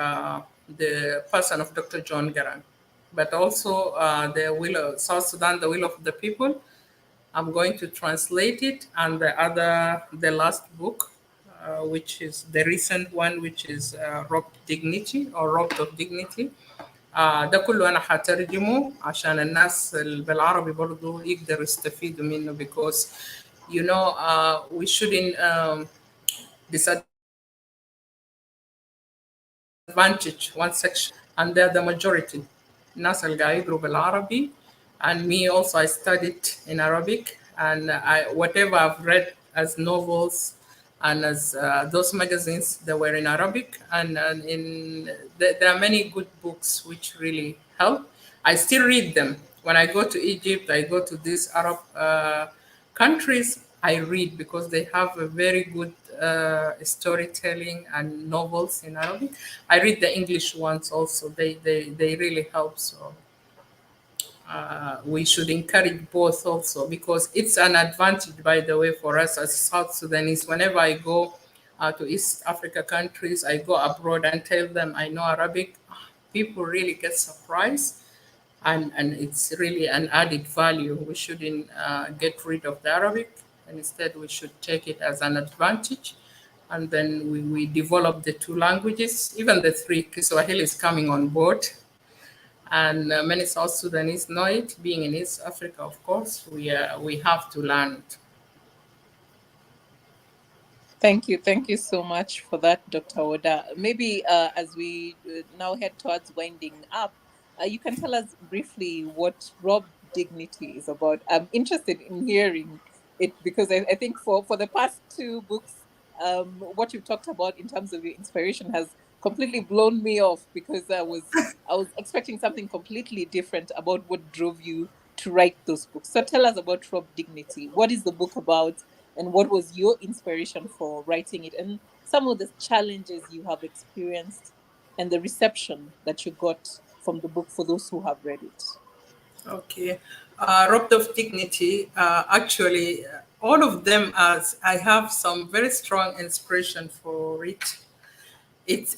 the person of Dr. John Garang, but also the will of South Sudan, the will of the people. I'm going to translate it, and the last book, which is the recent one, which is Robbed Dignity or Robbed of Dignity. ده كله أنا هترجمه عشان الناس بالعربي برضو يقدروا يستفيدوا منه because we shouldn't disadvantage one section and they're the majority. الناس اللي قاعد يقروا بالعربي, and me also I studied in Arabic, and whatever I've read as novels and as those magazines, they were in Arabic, there are many good books which really help. I still read them. When I go to Egypt, I go to these Arab countries, I read because they have a very good storytelling and novels in Arabic. I read the English ones also. They really help. So we should encourage both also because it's an advantage, by the way, for us as South Sudanese. Whenever I go to East Africa countries, I go abroad and tell them I know Arabic, people really get surprised, and it's really an added value. We shouldn't get rid of the Arabic, and instead we should take it as an advantage. And then we develop the two languages, even the three. Kiswahili is coming on board, and many South Sudanese know it. Being in East Africa, of course, we have to learn it. Thank you so much for that, Dr. Oda. Maybe as we now head towards winding up, you can tell us briefly what Rob Dignity is about. I'm interested in hearing it because I think for the past two books, what you've talked about in terms of your inspiration has completely blown me off because I was expecting something completely different about what drove you to write those books. So tell us about Rob Dignity. What is the book about? And what was your inspiration for writing it, and some of the challenges you have experienced and the reception that you got from the book for those who have read it? Okay. Robbed of Dignity, actually, all of them, as I have some very strong inspiration for it. It's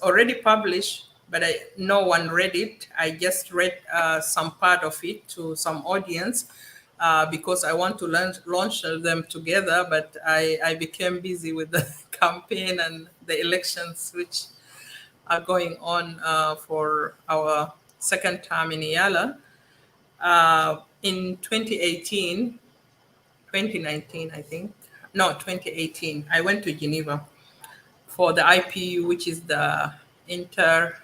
already published, but no one read it. I just read some part of it to some audience because I want to launch them together, but I became busy with the campaign and the elections which are going on for our second term in Yala. In 2018, 2019, I think. No, 2018, I went to Geneva for the IPU, which is the Inter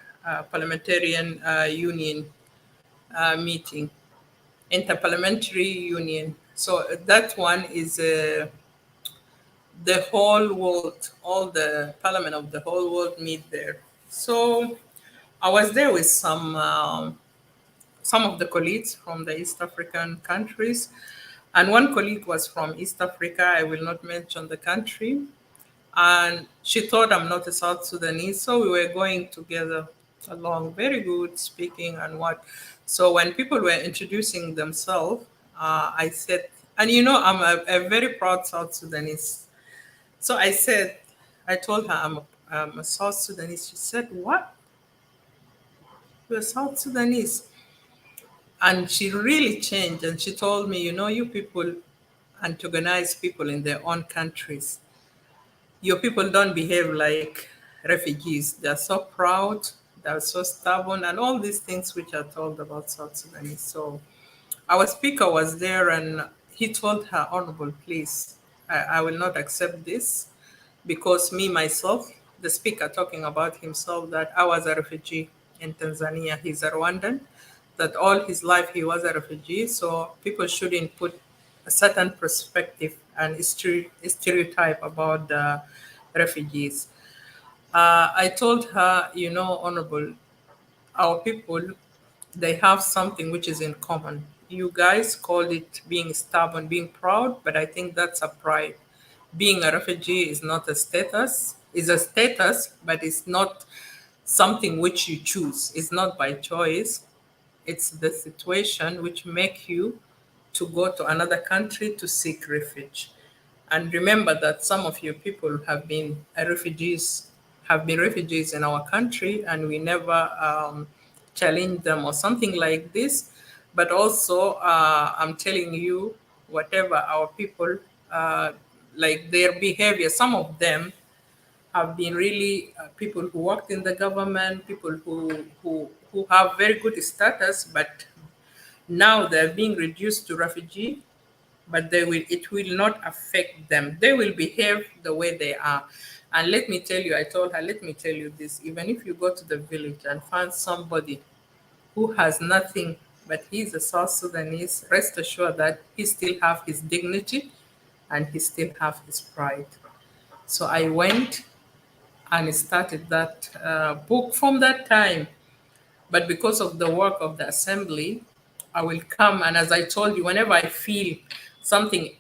Parliamentarian Union meeting, Interparliamentary Union. So that one is the whole world, all the parliament of the whole world meet there. So I was there with some of the colleagues from the East African countries, and one colleague was from East Africa. I will not mention the country, and she thought I'm not a South Sudanese, so we were going together. along, very good speaking and what. So when people were introducing themselves, I said, and I'm a very proud South Sudanese. So I told her I'm a South Sudanese. She said, "What? You're South Sudanese?" And she really changed, and she told me, you people antagonize people in their own countries. Your people don't behave like refugees. They're so proud, they're so stubborn, and all these things which are told about South Sudanese. So our speaker was there, and he told her, Honorable, please, I will not accept this, because me, myself, the speaker talking about himself, that I was a refugee in Tanzania. He's a Rwandan, that all his life he was a refugee. So people shouldn't put a certain perspective and stereotype about the refugees. I told her, Honorable, our people, they have something which is in common. You guys call it being stubborn, being proud, but I think that's a pride. Being a refugee is not a status, is a status, but it's not something which you choose. It's not by choice. It's the situation which make you to go to another country to seek refuge. And remember that some of your people have been refugees in our country, and we never challenge them or something like this. But also, I'm telling you, whatever our people, uh, like their behavior, some of them have been really people who worked in the government, people who have very good status, but now they're being reduced to refugee, but it will not affect them. They will behave the way they are. And let me tell you, I told her, let me tell you this, even if you go to the village and find somebody who has nothing, but he's a South Sudanese, rest assured that he still have his dignity and he still have his pride. So I went and started that book from that time. But because of the work of the assembly, I will come, and as I told you, whenever I feel something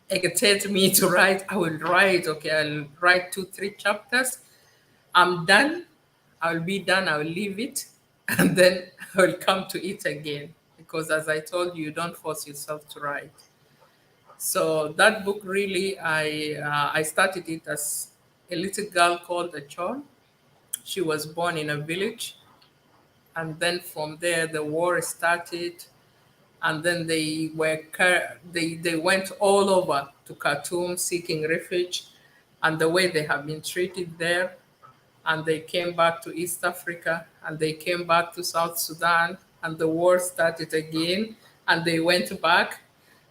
agitates me to write, I will write. Okay, I'll write 2, 3 chapters. I'm done. I'll be done. I'll leave it, and then I will come to it again. Because as I told you, you don't force yourself to write. So that book really, I started it as a little girl called Achon. She was born in a village, and then from there the war started, and then they went all over to Khartoum seeking refuge, and the way they have been treated there, and they came back to East Africa, and they came back to South Sudan, and the war started again, and they went back.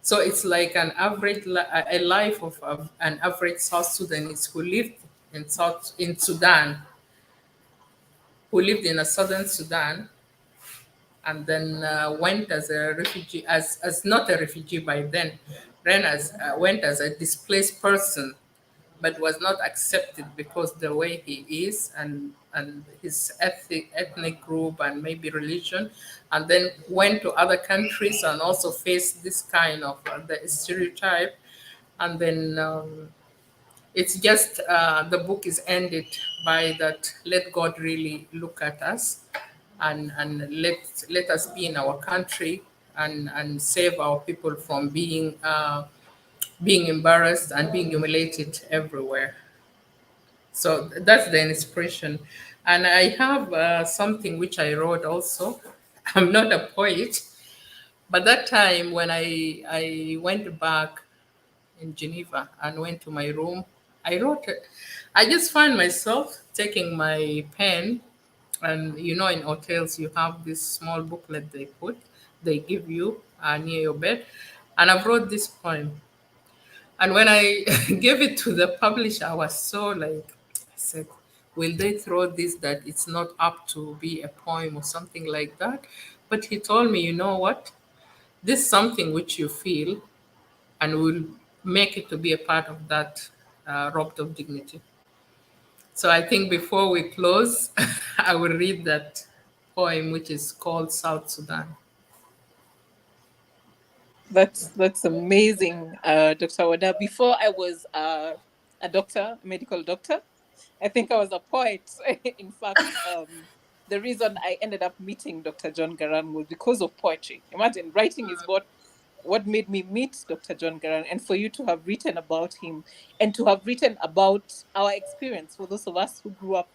So it's like a life of an average South Sudanese who lived in Sudan, who lived in a southern Sudan, and then went as a refugee, as not a refugee by then, went as a displaced person, but was not accepted because the way he is, and his ethnic group and maybe religion, and then went to other countries and also faced this kind of the stereotype, and then it's just the book is ended by that, let God really look at us, and let us be in our country, and save our people from being embarrassed and being humiliated everywhere. So that's the inspiration. And I have something which I wrote also. I'm not a poet, but that time when I went back in Geneva and went to my room, I wrote it. I just find myself taking my pen, and in hotels you have this small booklet they give you near your bed, and I wrote this poem. And when I gave it to the publisher, I was so like, I said, will they throw this that it's not up to be a poem or something like that? But he told me, you know what? This is something which you feel, and we'll make it to be a part of that robbed of dignity. So I think before we close, I will read that poem, which is called South Sudan. That's amazing, Dr. Wada. Before I was a doctor, a medical doctor. I think I was a poet, in fact. the reason I ended up meeting Dr. John Garan was because of poetry. Imagine, writing is what made me meet Dr. John Garan, and for you to have written about him and to have written about our experience for those of us who grew up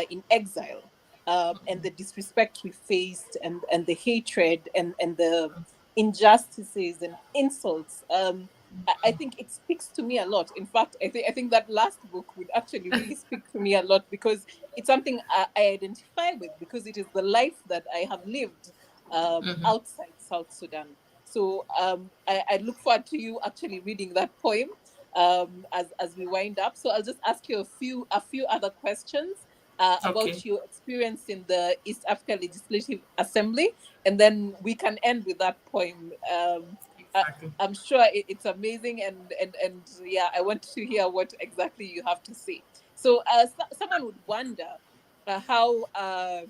in exile, and the disrespect we faced, and the hatred, and the injustices and insults. I think it speaks to me a lot. In fact, I think that last book would actually really speak to me a lot, because it's something I identify with, because it is the life that I have lived outside South Sudan. So I look forward to you actually reading that poem as we wind up. So I'll just ask you a few other questions Okay. about your experience in the East Africa Legislative Assembly, and then we can end with that poem. I, Exactly. I'm sure it's amazing, and yeah, I want to hear what exactly you have to say. So, someone would wonder how a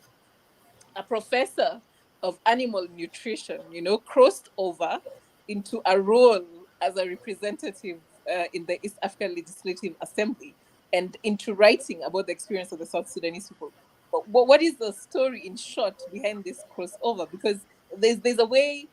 professor of animal nutrition, crossed over into a role as a representative in the East African Legislative Assembly, and into writing about the experience of the South Sudanese people. But what is the story in short behind this crossover? Because there's a way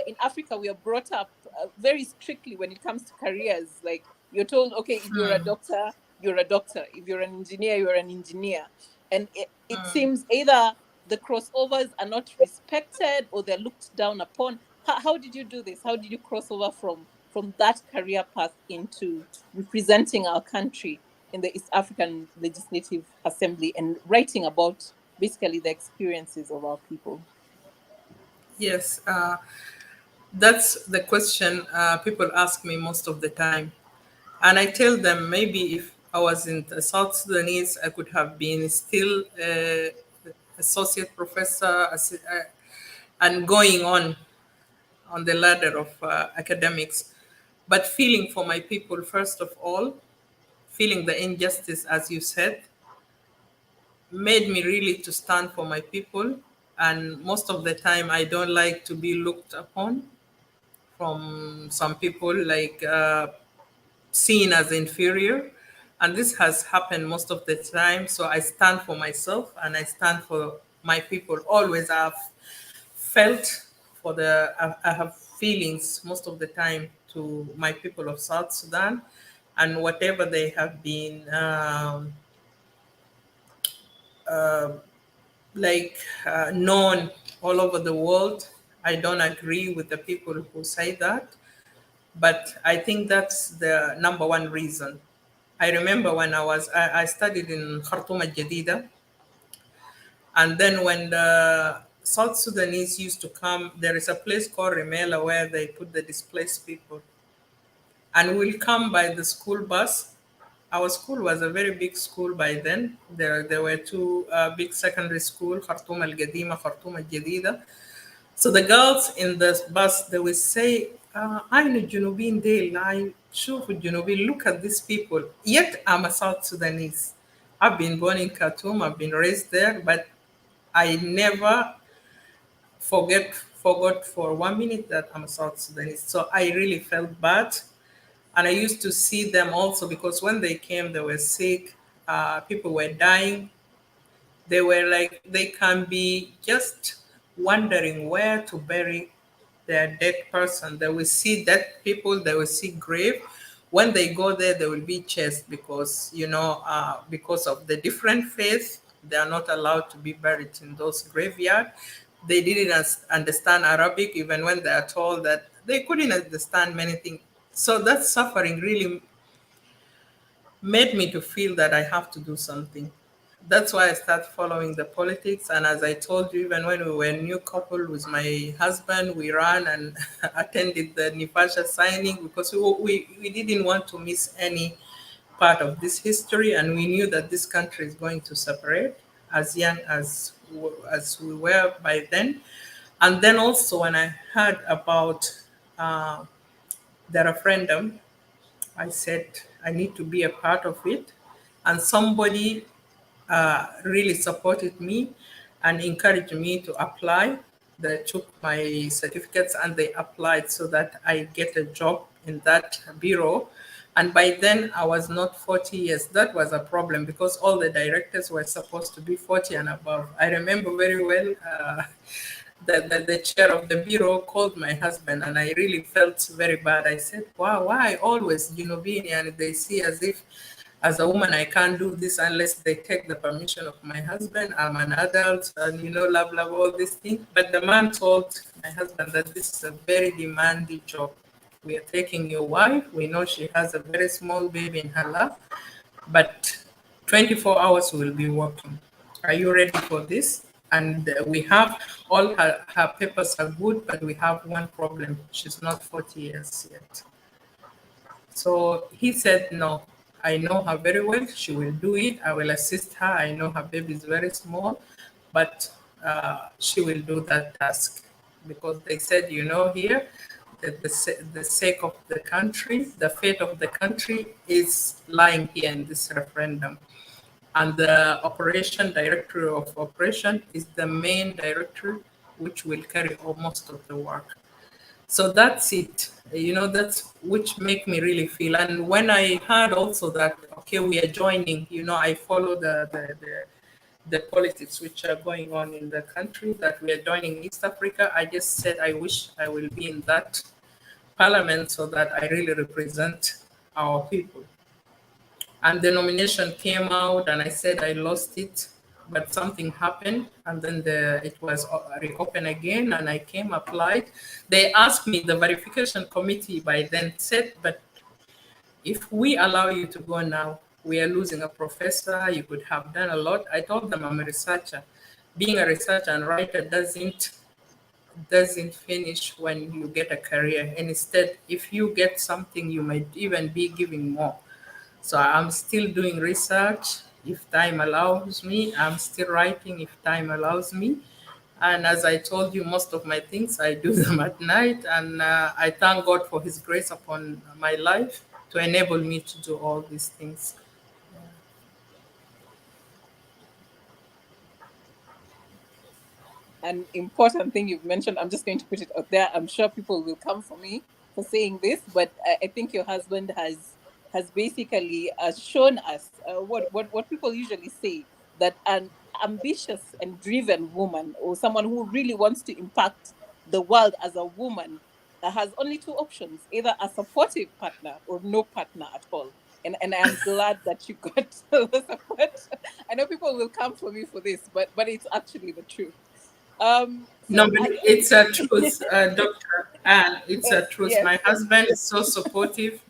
in Africa we are brought up very strictly when it comes to careers. Like, you're told, okay, if you're a doctor, you're a doctor. If you're an engineer, you're an engineer. And it seems either the crossovers are not respected or they're looked down upon. How did you do this? How did you cross over from that career path into representing our country in the East African Legislative Assembly and writing about basically the experiences of our people? Yes, that's the question people ask me most of the time. And I tell them maybe if I was in the South Sudanese, I could have been still associate professor and going on the ladder of academics. But feeling for my people, first of all, feeling the injustice, as you said, made me really to stand for my people. And most of the time, I don't like to be looked upon from some people, like seen as inferior. And this has happened most of the time. So I stand for myself and I stand for my people. Always I've felt for I have feelings most of the time to my people of South Sudan, and whatever they have been like known all over the world. I don't agree with the people who say that, but I think that's the number one reason. I remember when I studied in Khartoum al Jadida, and then when the South Sudanese used to come, there is a place called Remela where they put the displaced people, and we'll come by the school bus. Our school was a very big school by then. There were two big secondary school, Khartoum al Gadima, Khartoum al Jadida. So the girls in the bus, they will say, I'm a Junubin Dale, I شوف الجنوبين, look at these people. Yet I'm a South Sudanese. I've been born in Khartoum, I've been raised there, but I never forgot for 1 minute that I'm a South Sudanese. So I really felt bad. And I used to see them also because when they came, they were sick, people were dying. They were like, they can be just wondering where to bury their dead person. They will see dead people, they will see grave. When they go there, they will be chased because, because of the different faith, they are not allowed to be buried in those graveyard. They didn't understand Arabic, even when they are told that they couldn't understand many things. So that suffering really made me to feel that I have to do something. That's why I started following the politics. And as I told you, even when we were a new couple with my husband, we ran and attended the Nipasha signing because we didn't want to miss any part of this history. And we knew that this country is going to separate as young as we were by then. And then also when I heard about uh, the referendum, I said, I need to be a part of it. And somebody really supported me and encouraged me to apply. They took my certificates and they applied so that I get a job in that bureau. And by then, I was not 40 years. That was a problem because all the directors were supposed to be 40 and above. I remember very well the chair of the bureau called my husband, and I really felt very bad. I said, wow, why always, being, and they see as if as a woman, I can't do this unless they take the permission of my husband. I'm an adult and, love, love, all these things. But the man told my husband that this is a very demanding job. We are taking your wife. We know she has a very small baby in her lap, but 24 hours will be working. Are you ready for this? And we have all her papers are good, but we have one problem. She's not 40 years yet. So he said, no, I know her very well. She will do it. I will assist her. I know her baby is very small, but she will do that task. Because they said, here, that the sake of the country, the fate of the country is lying here in this referendum. And the operation director of operation is the main director, which will carry all most of the work. So that's it. That's which make me really feel. And when I heard also that, okay, we are joining, I follow the politics which are going on in the country, that we are joining East Africa. I just said I wish I will be in that parliament so that I really represent our people. And the nomination came out, and I said I lost it, but something happened, and then it was reopened again, and I came, applied. They asked me, the verification committee by then said, but if we allow you to go now, we are losing a professor. You could have done a lot. I told them I'm a researcher. Being a researcher and writer doesn't finish when you get a career. And instead, if you get something, you might even be giving more. So I'm still doing research if time allows me. I'm still writing if time allows me. And as I told you, most of my things I do them at night. And I thank God for His grace upon my life to enable me to do all these things. An important thing you've mentioned, I'm just going to put it out there. I'm sure people will come for me for saying this, but I think your husband has basically shown us what people usually say, that an ambitious and driven woman, or someone who really wants to impact the world as a woman, has only two options: either a supportive partner or no partner at all. And I am glad that you got the support. I know people will come for me for this, but it's actually the truth. No, So but I think it's a truth, Doctor Anne. It's a truth. yes. My husband is so supportive.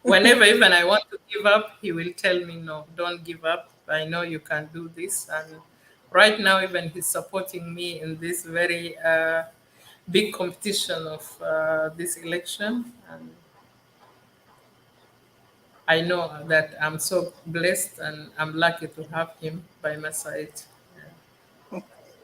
Whenever even I want to give up, he will tell me, no, don't give up. I know you can do this. And right now, even he's supporting me in this very big competition of this election. And I know that I'm so blessed and I'm lucky to have him by my side.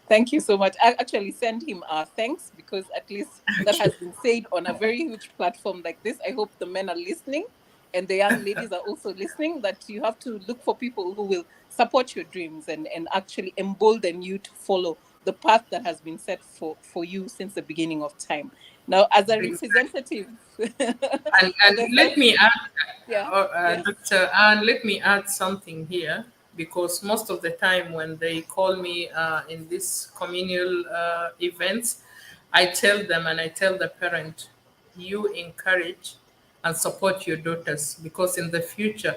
Thank you so much. I actually send him our thanks, because at least that Okay. has been said on a very huge platform like this. I hope the men are listening and the young ladies are also listening, that you have to look for people who will support your dreams and actually embolden you to follow the path that has been set for you since the beginning of time. Now, as a Exactly. representative, And as I let said, me add, yeah, yes. Dr. Anne, let me add something here, because most of the time when they call me in these communal events, I tell them and I tell the parent, you encourage and support your daughters, because in the future,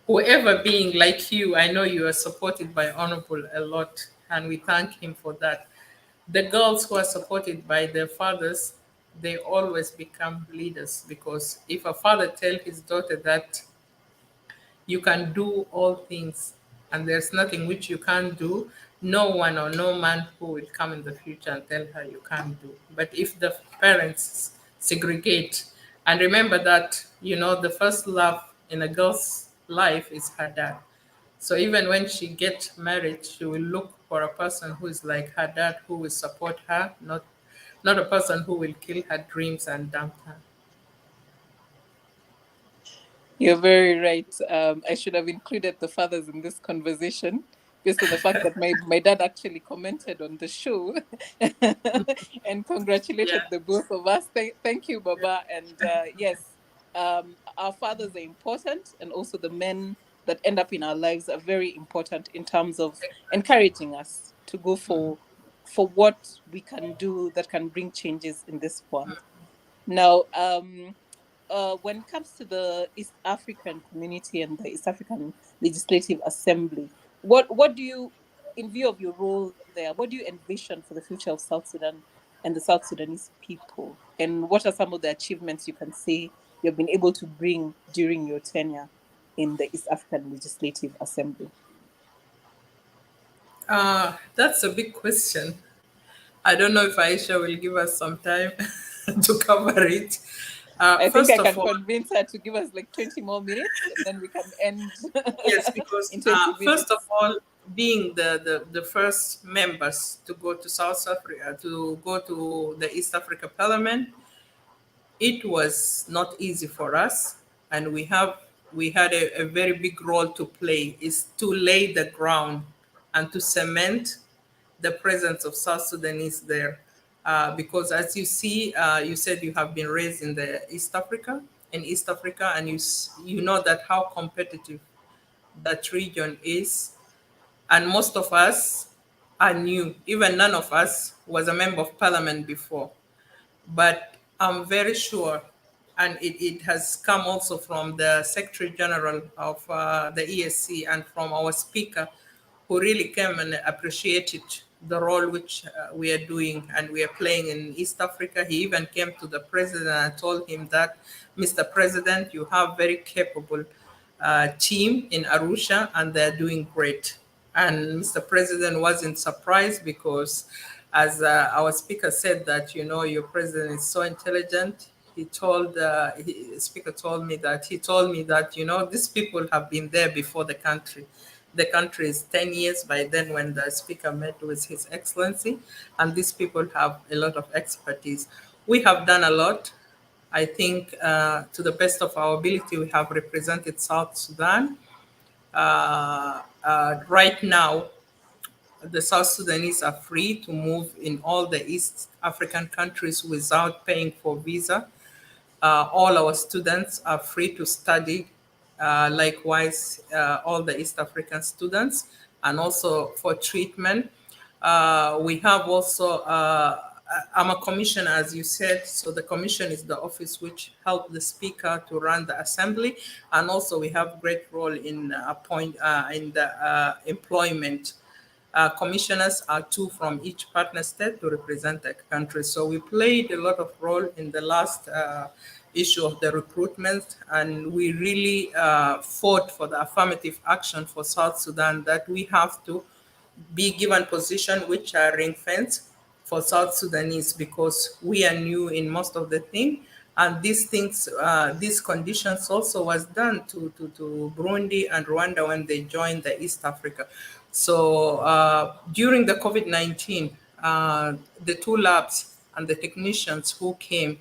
whoever being like you, I know you are supported by Honorable a lot, and we thank him for that. The girls who are supported by their fathers, they always become leaders, because if a father tell his daughter that you can do all things and there's nothing which you can't do, no one or no man who will come in the future and tell her you can't do. But if the parents segregate, and remember that, the first love in a girl's life is her dad. So even when she gets married, she will look for a person who is like her dad, who will support her, not a person who will kill her dreams and dump her. You're very right. I should have included the fathers in this conversation, based on the fact that my dad actually commented on the show and Yeah. congratulated the both of us. Thank you, Baba. And yes, our fathers are important, and also the men that end up in our lives are very important in terms of encouraging us to go for what we can do that can bring changes in this world. Now, when it comes to the East African community and the East African Legislative Assembly, what do you, in view of your role there, what do you envision for the future of South Sudan and the South Sudanese people? And what are some of the achievements you can say you've been able to bring during your tenure in the East African Legislative Assembly? That's a big question. I don't know if Aisha will give us some time to cover it. I think I First of can all, convince her to give us like 20 more minutes and then we can end yes, because in 20 first of minutes. all, being the first members to go to South Africa, to go to the East Africa Parliament, it was not easy for us, and we had a very big role to play, is to lay the ground and to cement the presence of South Sudanese there. Because as you see, you said you have been raised in the East Africa, and you know that how competitive that region is, and most of us are new. Even none of us was a member of parliament before, but I'm very sure, and it has come also from the Secretary General of the ESC and from our speaker, who really came and appreciated the role which we are doing and we are playing in East Africa. He even came to the president and told him that, Mr. President, you have very capable team in Arusha and they're doing great. And Mr. President wasn't surprised because, as our speaker said, that your president is so intelligent. Speaker told me that he told me that these people have been there before the country. The country is 10 years by then when the speaker met with His Excellency, and these people have a lot of expertise. We have done a lot. I think, to the best of our ability, we have represented South Sudan. Right now, the South Sudanese are free to move in all the East African countries without paying for visa. All our students are free to study, likewise, all the East African students, and also for treatment. We have also, I'm a commissioner, as you said, so the commission is the office which helped the speaker to run the assembly, and also we have great role in in the employment. Commissioners are two from each partner state to represent the country. So we played a lot of role in the last issue of the recruitment, and we really fought for the affirmative action for South Sudan, that we have to be given position which are ring fence for South Sudanese, because we are new in most of the thing. And these conditions also was done to Burundi and Rwanda when they joined the East Africa. So during the COVID-19, the two labs and the technicians who came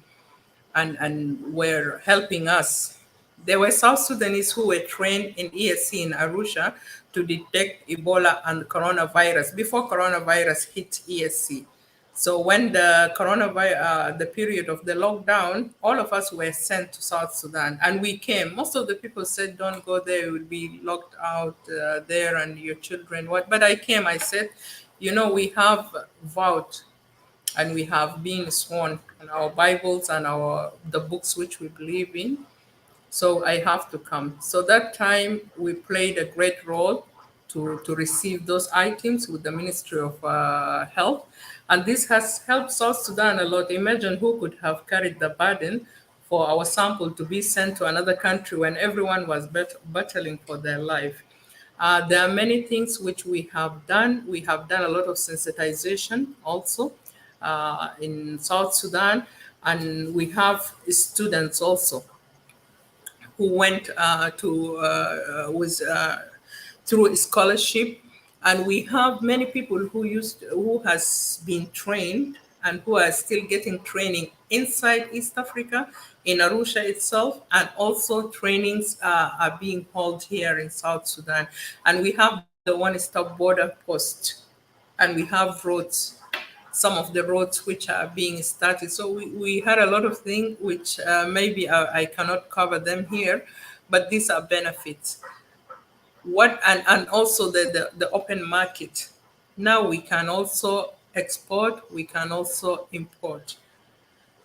and were helping us. There were South Sudanese who were trained in ESC in Arusha to detect Ebola and coronavirus before coronavirus hit ESC. So when the period of the lockdown, all of us were sent to South Sudan, and we came. Most of the people said, "Don't go there; you will be locked out there, and your children." What? But I came. I said, we have vowed and we have been sworn on our Bibles and our the books which we believe in. So I have to come. So that time we played a great role to receive those items with the Ministry of Health. And this has helped South Sudan a lot. Imagine who could have carried the burden for our sample to be sent to another country when everyone was battling for their life. There are many things which we have done. We have done a lot of sensitization also in South Sudan, and we have students also who went to with through a scholarship, and we have many people who has been trained and who are still getting training inside East Africa in Arusha itself, and also trainings are being held here in South Sudan, and we have the one-stop border post, and we have roads. some of the roads which are being started. So we had a lot of things which maybe I cannot cover them here, but these are benefits. What and also the open market. Now we can also export, we can also import.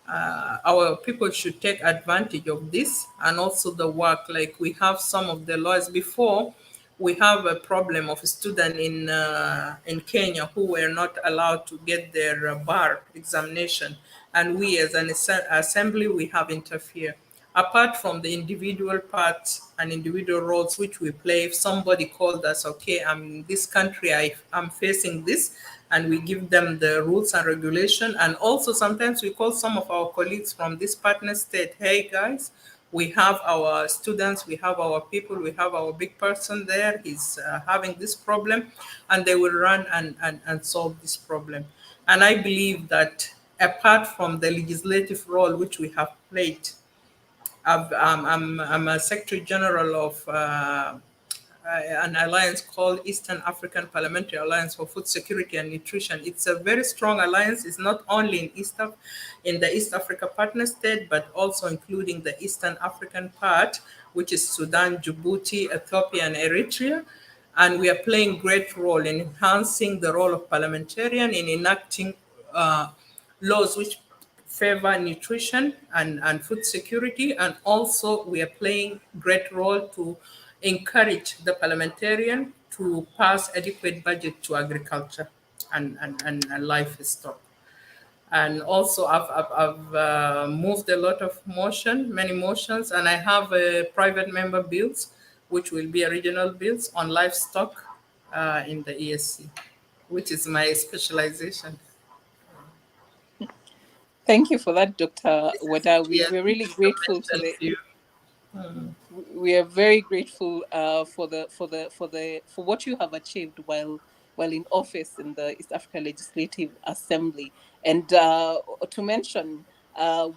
Our people should take advantage of this, and also the work, like we have some of the lawyers. Before, we have a problem of a student in Kenya who were not allowed to get their bar examination, and we as an assembly we have interfered. Apart from the individual parts and individual roles which we play, if somebody called us, okay, I'm in this country, I'm facing this, and we give them the rules and regulation. And also sometimes we call some of our colleagues from this partner state, hey guys, we have our students, we have our people, we have our big person there, he's having this problem, and they will run and solve this problem. And I believe that apart from the legislative role which we have played, I'm a Secretary General of an alliance called Eastern African Parliamentary Alliance for Food Security and Nutrition. It's a very strong alliance. It's not only in the East Africa partner state, but also including the Eastern African part, which is Sudan, Djibouti, Ethiopia, and Eritrea. And we are playing great role in enhancing the role of parliamentarian in enacting laws which favor nutrition and food security. And also we are playing great role to encourage the parliamentarian to pass adequate budget to agriculture and livestock. And also I've moved a lot of many motions, and I have private member bills, which will be a regional bills on livestock in the ESC, which is my specialization. Thank you for that, Dr. This is Wada. yeah, We're really just to grateful to mention the few. we are very grateful for what you have achieved while in office in the East Africa Legislative Assembly. And to mention, uh,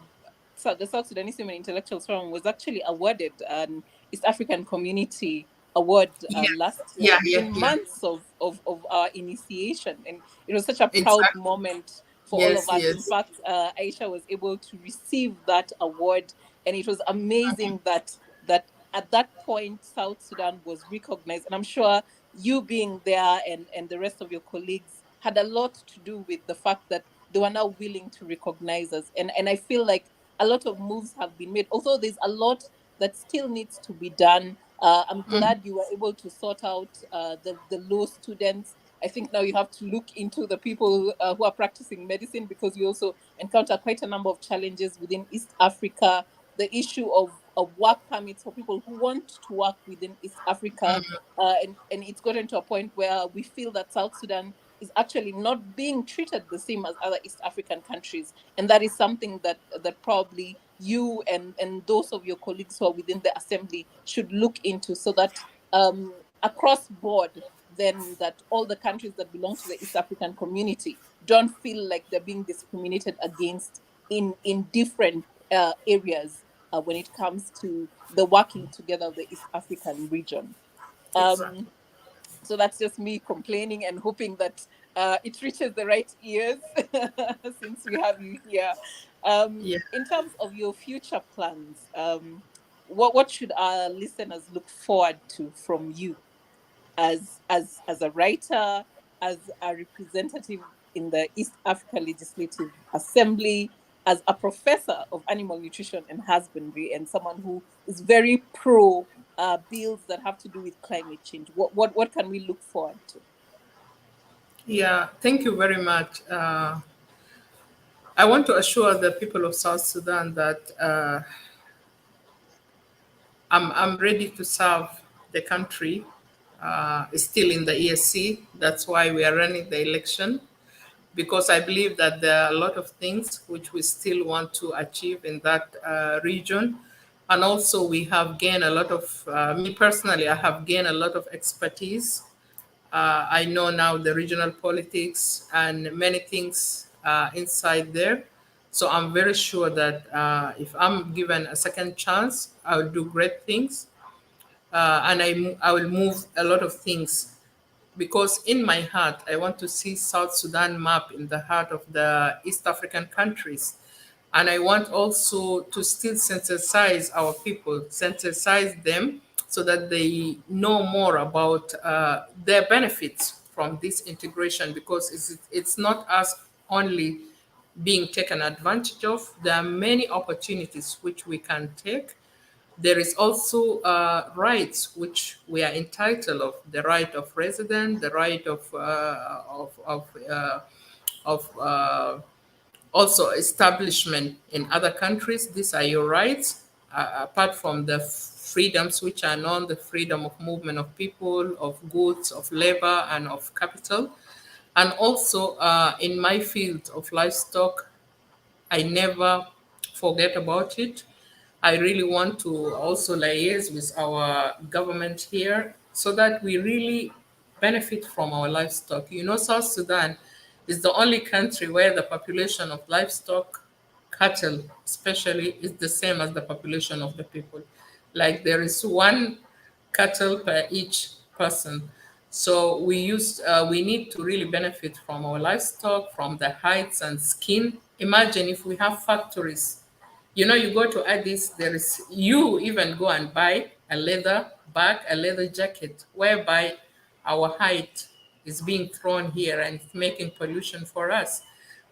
so the South Sudanese Women Intellectuals Forum was actually awarded an East African Community Award Yeah, last year yeah, yeah, within yeah. months of our initiation, and it was such a proud Exactly. moment for all of Yes, us. In yes. fact, Aisha was able to receive that award, and it was amazing that at that point South Sudan was recognized. And I'm sure you being there and the rest of your colleagues had a lot to do with the fact that they were now willing to recognize us. And I feel like a lot of moves have been made, although there's a lot that still needs to be done. I'm glad you were able to sort out the law students. I think now you have to look into the people who are practicing medicine, because we also encounter quite a number of challenges within East Africa. The issue of work permits for people who want to work within East Africa. And it's gotten to a point where we feel that South Sudan is actually not being treated the same as other East African countries. And that is something that probably you and those of your colleagues who are within the assembly should look into, so that across board, then that all the countries that belong to the East African community don't feel like they're being discriminated against in different areas when it comes to the working together of the East African region. Exactly. Um, so that's just me complaining and hoping that it reaches the right ears since we have you here. Yeah. In terms of your future plans, what should our listeners look forward to from you as a writer, as a representative in the East Africa Legislative Assembly, as a professor of animal nutrition and husbandry, and someone who is very pro bills that have to do with climate change? What can we look forward to? Yeah. Thank you very much. I want to assure the people of South Sudan that I'm ready to serve the country. It's still in the ESC. That's why we are running the election, because I believe that there are a lot of things which we still want to achieve in that region. And also, we have gained a lot of, me personally, I have gained a lot of expertise. I know now the regional politics and many things inside there. So I'm very sure that if I'm given a second chance, I will do great things. And I will move a lot of things because in my heart, I want to see South Sudan map in the heart of the East African countries. And I want also to still sensitize our people, sensitize them so that they know more about their benefits from this integration, because it's not us only being taken advantage of. There are many opportunities which we can take. There is also rights which we are entitled of: the right of residence, the right of also establishment in other countries. These are your rights, apart from the freedoms which are known: the freedom of movement of people, of goods, of labor, and of capital. And also in my field of livestock, I never forget about it. I really want to also liaise with our government here so that we really benefit from our livestock. You know, South Sudan is the only country where the population of livestock, cattle especially, is the same as the population of the people. Like there is one cattle per each person. So we need to really benefit from our livestock, from the hides and skin. Imagine if we have factories. You know, you go to Addis, there is, you even go and buy a leather bag, a leather jacket, whereby our hide is being thrown here and it's making pollution for us.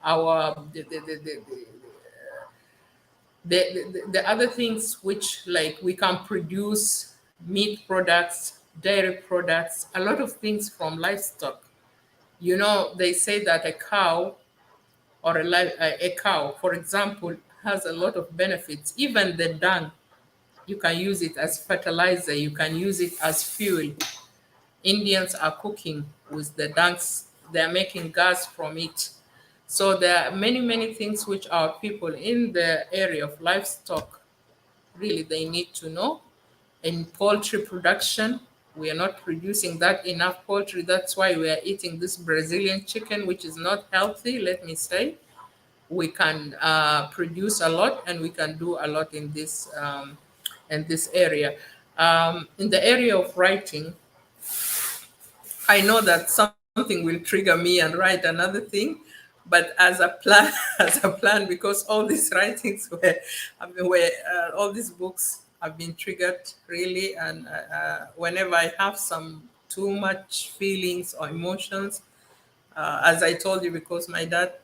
Our the other things which, like, we can produce meat products, dairy products, a lot of things from livestock. You know, they say that a cow, or a cow, for example, has a lot of benefits. Even the dung, you can use it as fertilizer, you can use it as fuel. Indians are cooking with the dunks, they're making gas from it. So there are many, many things which our people in the area of livestock really they need to know. In poultry production, we are not producing that enough poultry. That's why we are eating this Brazilian chicken, which is not healthy, let me say. We can produce a lot, and we can do a lot in this area. In the area of writing, I know that something will trigger me and write another thing, but as a plan, as a plan, because all these writings were, I mean, all these books have been triggered really, and whenever I have some too much feelings or emotions, as I told you, because my dad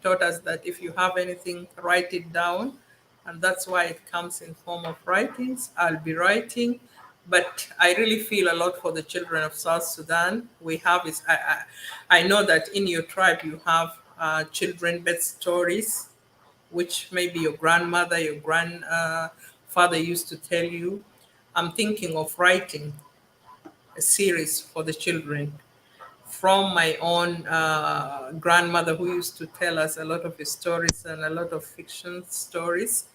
taught us that if you have anything, write it down, and that's why it comes in form of writings. I'll be writing, but I really feel a lot for the children of South Sudan. We have is I know that in your tribe you have children bed stories, which maybe your grandmother, your grandfather used to tell you. I'm thinking of writing a series for the children from my own grandmother, who used to tell us a lot of stories and a lot of fiction stories.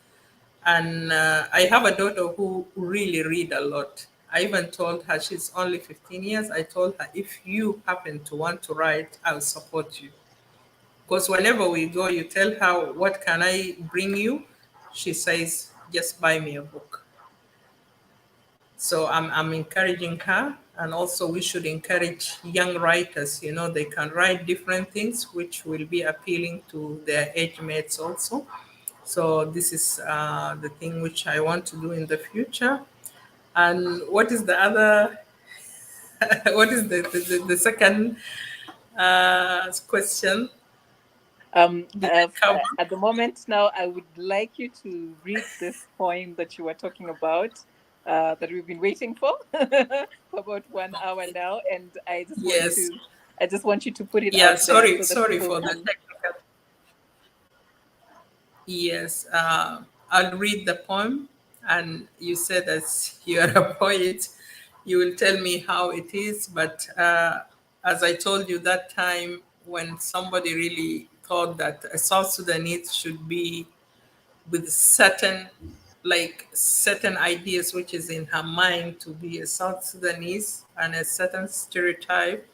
And I have a daughter who really read a lot. I even told her, she's only 15 years. I told her, if you happen to want to write, I'll support you. Because whenever we go, you tell her, what can I bring you? She says, just buy me a book. So I'm encouraging her, and also we should encourage young writers. You know, they can write different things which will be appealing to their age mates also. So this is the thing which I want to do in the future. And what is the other? What is the second question? Did I cover? At the moment now, I would like you to read this poem that you were talking about, that we've been waiting for for about 1 hour now, and Yes. I just want you to put it Yeah. out there Sorry. so that Sorry people for the can. technical. Yes, I'll read the poem, and you said as you are a poet, you will tell me how it is. But as I told you that time, when somebody really thought that a South Sudanese should be with certain ideas which is in her mind to be a South Sudanese, and a certain stereotype,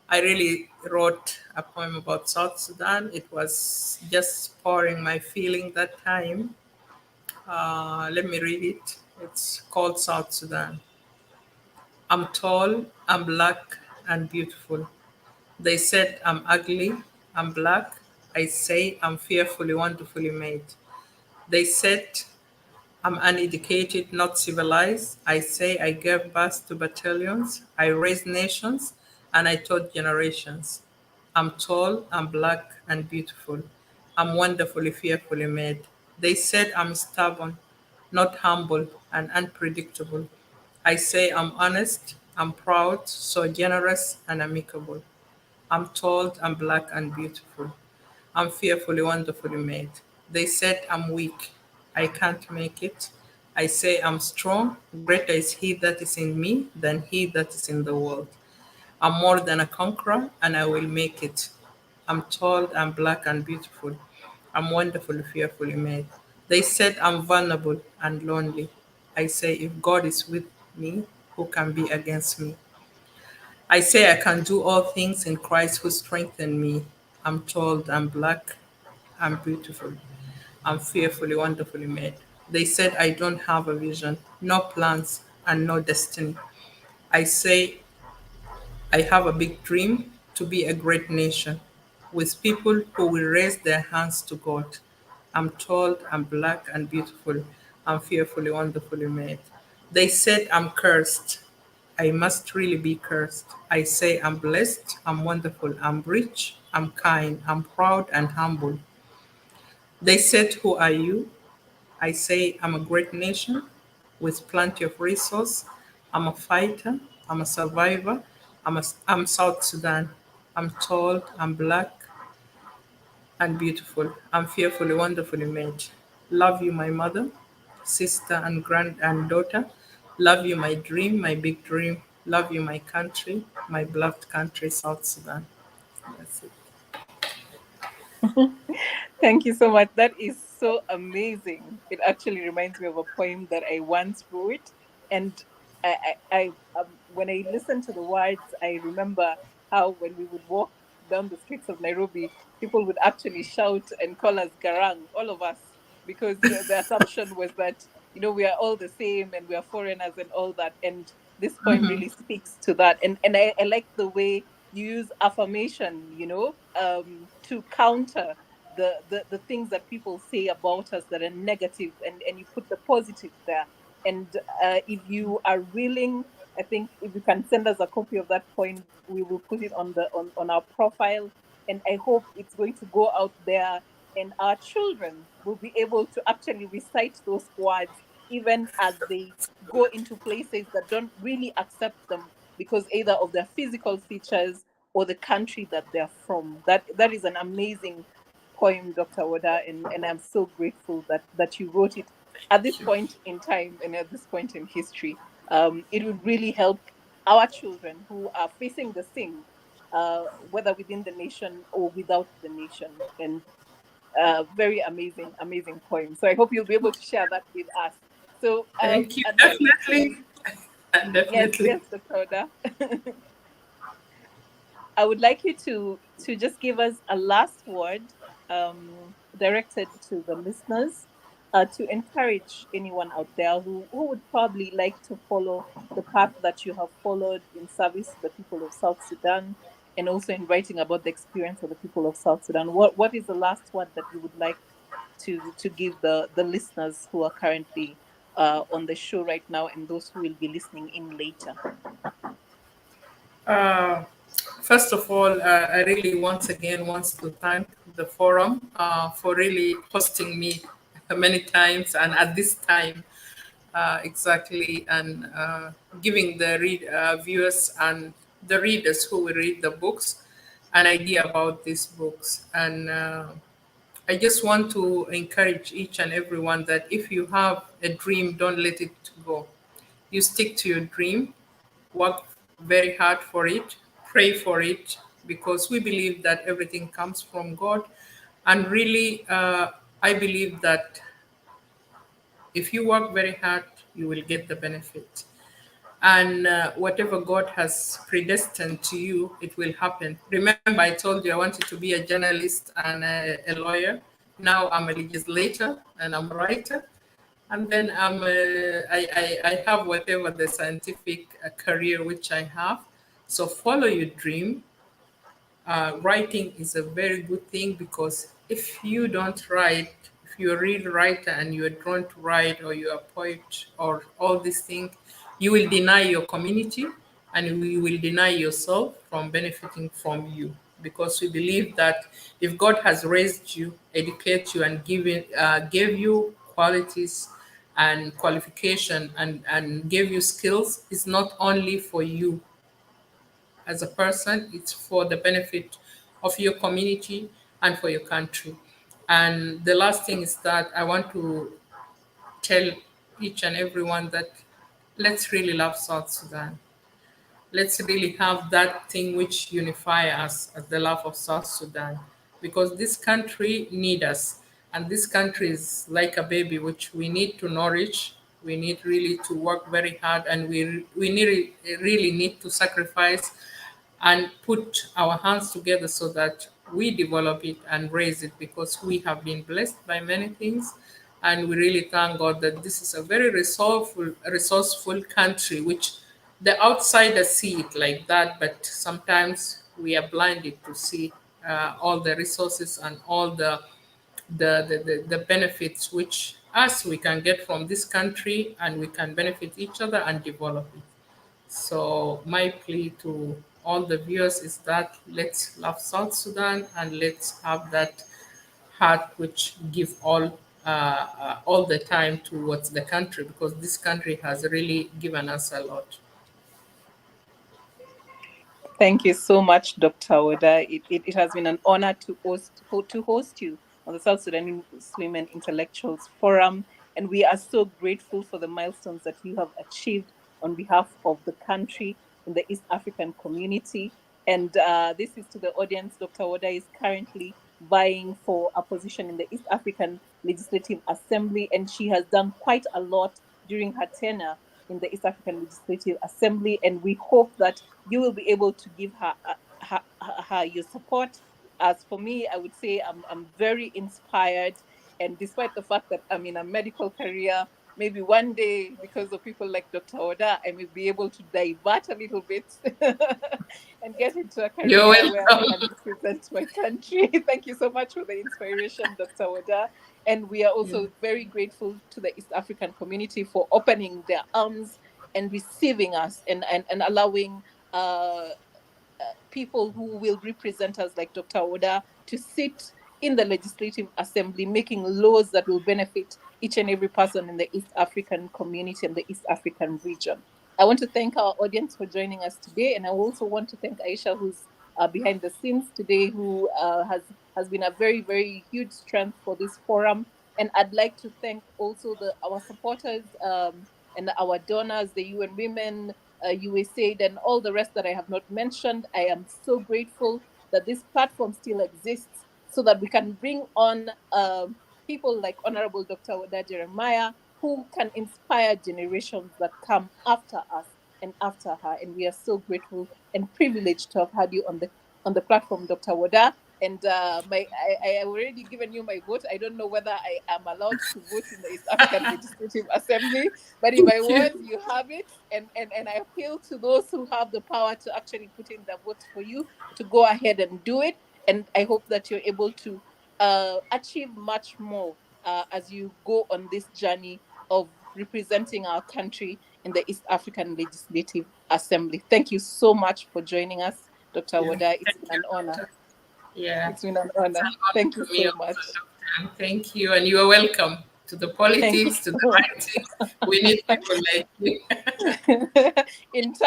I really wrote a poem about South Sudan. It was just pouring my feeling that time. Let me read it. It's called South Sudan. I'm tall, I'm black, and beautiful. They said I'm ugly, I'm black. I say I'm fearfully, wonderfully made. They said I'm uneducated, not civilized. I say I gave birth to battalions, I raised nations, and I taught generations. I'm tall, I'm black, and beautiful. I'm wonderfully, fearfully made. They said I'm stubborn, not humble, and unpredictable. I say I'm honest, I'm proud, so generous, and amicable. I'm tall, I'm black, and beautiful. I'm fearfully, wonderfully made. They said I'm weak. I can't make it. I say I'm strong. Greater is he that is in me than he that is in the world. I'm more than a conqueror, and I will make it. I'm tall, I'm black, and beautiful. I'm wonderfully, fearfully made. They said I'm vulnerable and lonely. I say, if God is with me, who can be against me? I say I can do all things in Christ who strengthened me. I'm tall, I'm black, I'm beautiful. I'm fearfully, wonderfully made. They said I don't have a vision, no plans, and no destiny. I say I have a big dream to be a great nation with people who will raise their hands to God. I'm tall, I'm black, and beautiful. I'm fearfully, wonderfully made. They said I'm cursed. I must really be cursed. I say I'm blessed, I'm wonderful, I'm rich, I'm kind, I'm proud, and humble. They said, who are you? I say I'm a great nation with plenty of resource. I'm a fighter. I'm a survivor. I'm South Sudan. I'm tall. I'm black and beautiful. I'm fearfully, wonderfully made. Love you, my mother, sister, and grand and daughter. Love you, my dream, my big dream. Love you, my country, my beloved country, South Sudan. That's it. Thank you so much. That is so amazing. It actually reminds me of a poem that I once wrote, and when I listen to the words, I remember how when we would walk down the streets of Nairobi, people would actually shout and call us garang, all of us, because the assumption was that we are all the same and we are foreigners and all that. And this poem really speaks to that. And I like the way you use affirmation, to counter the things that people say about us that are negative, and you put the positive there. And if you are willing, I think if you can send us a copy of that poem, we will put it on our profile. And I hope it's going to go out there, and our children will be able to actually recite those words even as they go into places that don't really accept them because either of their physical features or the country that they're from. That is an amazing poem, Dr. Woda, and I'm so grateful that you wrote it at this point in time and at this point in history. It would really help our children who are facing the same, whether within the nation or without the nation. And very amazing, amazing poem. So I hope you'll be able to share that with us. So Thank you. I'd like you Definitely. to, yes, Definitely. yes, Dr. Oda. I would like you to just give us a last word, directed to the listeners, to encourage anyone out there who would probably like to follow the path that you have followed in service to the people of South Sudan, and also in writing about the experience of the people of South Sudan. What is the last word that you would like to give the listeners who are currently on the show right now, and those who will be listening in later? Uh, First of all, I really once again wants to thank the forum for really hosting me many times and at this time exactly, and giving the viewers and the readers who will read the books an idea about these books. And I just want to encourage each and everyone that if you have a dream, don't let it go. You stick to your dream, work very hard for it, pray for it, because we believe that everything comes from God. And really, I believe that if you work very hard, you will get the benefit. And whatever God has predestined to you, it will happen. Remember, I told you I wanted to be a journalist and a lawyer. Now I'm a legislator and I'm a writer. And then I have whatever the scientific career which I have. So follow your dream. Writing is a very good thing, because if you don't write, if you're a real writer and you're drawn to write, or you're a poet or all these things, you will deny your community, and you will deny yourself from benefiting from you, because we believe that if God has raised you, educated you, and gave you qualities and qualification, and gave you skills, it's not only for you as a person, it's for the benefit of your community and for your country. And the last thing is that I want to tell each and everyone that let's really love South Sudan. Let's really have that thing which unify us as the love of South Sudan, because this country need us, and this country is like a baby which we need to nourish. We need really to work very hard, and we need really need to sacrifice and put our hands together so that we develop it and raise it, because we have been blessed by many things. And we really thank God that this is a very resourceful country, which the outsiders see it like that, but sometimes we are blinded to see all the resources and all the benefits which us we can get from this country, and we can benefit each other and develop it. So my plea to all the viewers is that let's love South Sudan, and let's have that heart which give all the time towards the country, because this country has really given us a lot. Thank you so much, Dr. Oda. It has been an honor to host you on the South Sudanese Women Intellectuals Forum. And we are so grateful for the milestones that you have achieved on behalf of the country in the East African community. And this is to the audience. Dr. Oda is currently vying for a position in the East African Legislative Assembly, and she has done quite a lot during her tenure in the East African Legislative Assembly. And we hope that you will be able to give her your support. As for me, I would say I'm very inspired. And despite the fact that I'm in a medical career, maybe one day, because of people like Dr. Oda, I may be able to divert a little bit and get into a You're career where I welcome. can represent my country. Thank you so much for the inspiration, Dr. Oda. And we are Yeah. also very grateful to the East African community for opening their arms and receiving us, and allowing uh, people who will represent us, like Dr. Oda, to sit in the Legislative Assembly, making laws that will benefit each and every person in the East African community and the East African region. I want to thank our audience for joining us today, and I also want to thank Aisha, who's behind the scenes today, who has been a very, very huge strength for this forum. And I'd like to thank also our supporters, and our donors, the UN Women, USAID, and all the rest that I have not mentioned. I am so grateful that this platform still exists so that we can bring on people like Honorable Dr. Wada Jeremiah, who can inspire generations that come after us and after her. And we are so grateful and privileged to have had you on the platform, Dr. Wada. And I have already given you my vote. I don't know whether I am allowed to vote in the East African Legislative Assembly, but in my Thank you. words, you have it. And I appeal to those who have the power to actually put in the votes for you to go ahead and do it. And I hope that you're able to achieve much more as you go on this journey of representing our country in the East African Legislative Assembly. Thank you so much for joining us, Dr. Yeah. Wada. It's Thank been you, an honor. doctor. Yeah. It's been an It's honor. an honor Thank you to me so also, much. doctor. And thank you. And you are welcome to the Thank politics, to the writing. We need people like you. you.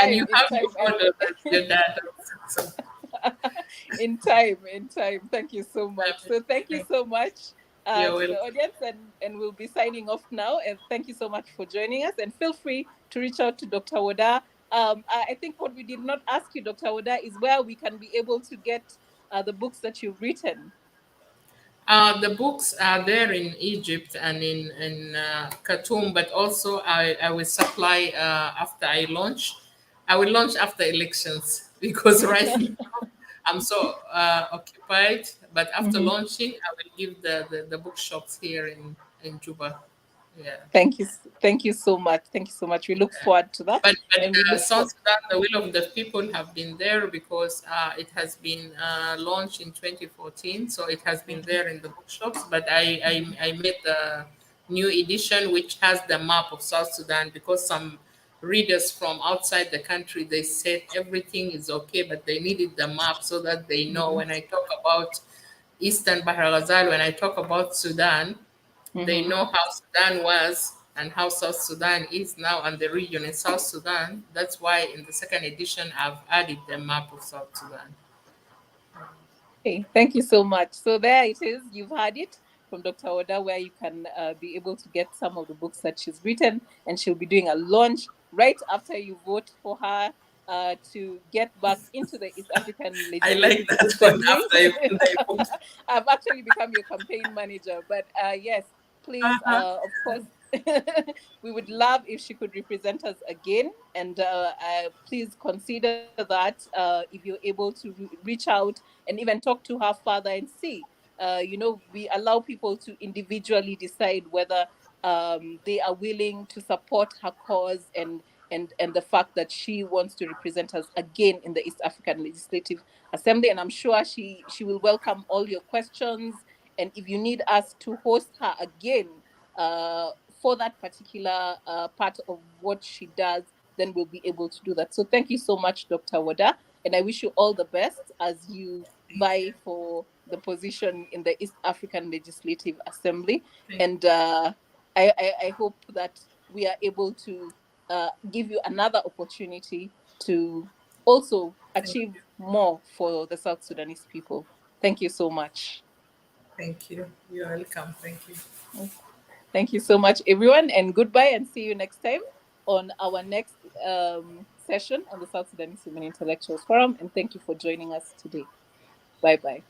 And you In have your time, model as your dad also. So, in time. Thank you so much. So thank you thank so much you. You're to the welcome. audience, and we'll be signing off now. And thank you so much for joining us. And feel free to reach out to Dr. Wada. I think what we did not ask you, Dr. Wada, is where we can be able to get the books that you've written. The books are there in Egypt and in Khartoum, but also I will supply after I launch. I will launch after elections because right now I'm so occupied. But after Mhm. launching, I will give the bookshops here in Juba. Yeah. Thank you so much. Thank you so much. We look forward to that, and we look for. South Sudan, the will of the people have been there because it has been launched in 2014, so it has been there in the bookshops. But I made the new edition which has the map of South Sudan because some readers from outside the country they said everything is okay, but they needed the map so that they know when I talk about Eastern Bahar Ghazal, when I talk about Sudan, they Mhm. know how Sudan was and how South Sudan is now and the region in South Sudan. That's why in the second edition, I've added the map of South Sudan. Okay, thank you so much. So there it is. You've heard it from Dr. Oda, where you can be able to get some of the books that she's written, and she'll be doing a launch right after you vote for her to get back into the East African I like Legislative that one Assembly. after when I vote. I've actually become your campaign manager, but yes, please, Uh-huh. of course, we would love if she could represent us again. And please consider that if you're able to reach out and even talk to her father and see. We allow people to individually decide whether they are willing to support her cause and the fact that she wants to represent us again in the East African Legislative Assembly. And I'm sure she will welcome all your questions. And if you need us to host her again uh, for that particular part of what she does, then we'll be able to do that. So thank you so much, Dr. Wada. And I wish you all the best as you Thank vie you. for the position in the East African Legislative Assembly. Thank And I hope that we are able to give you another opportunity to also thank achieve more for the South Sudanese people. Thank you so much. thank you. You're welcome. Thank you. Thank you so much, everyone, and goodbye, and see you next time on our next session on the South Sudanese Women Intellectuals Forum. And thank you for joining us today. Bye bye.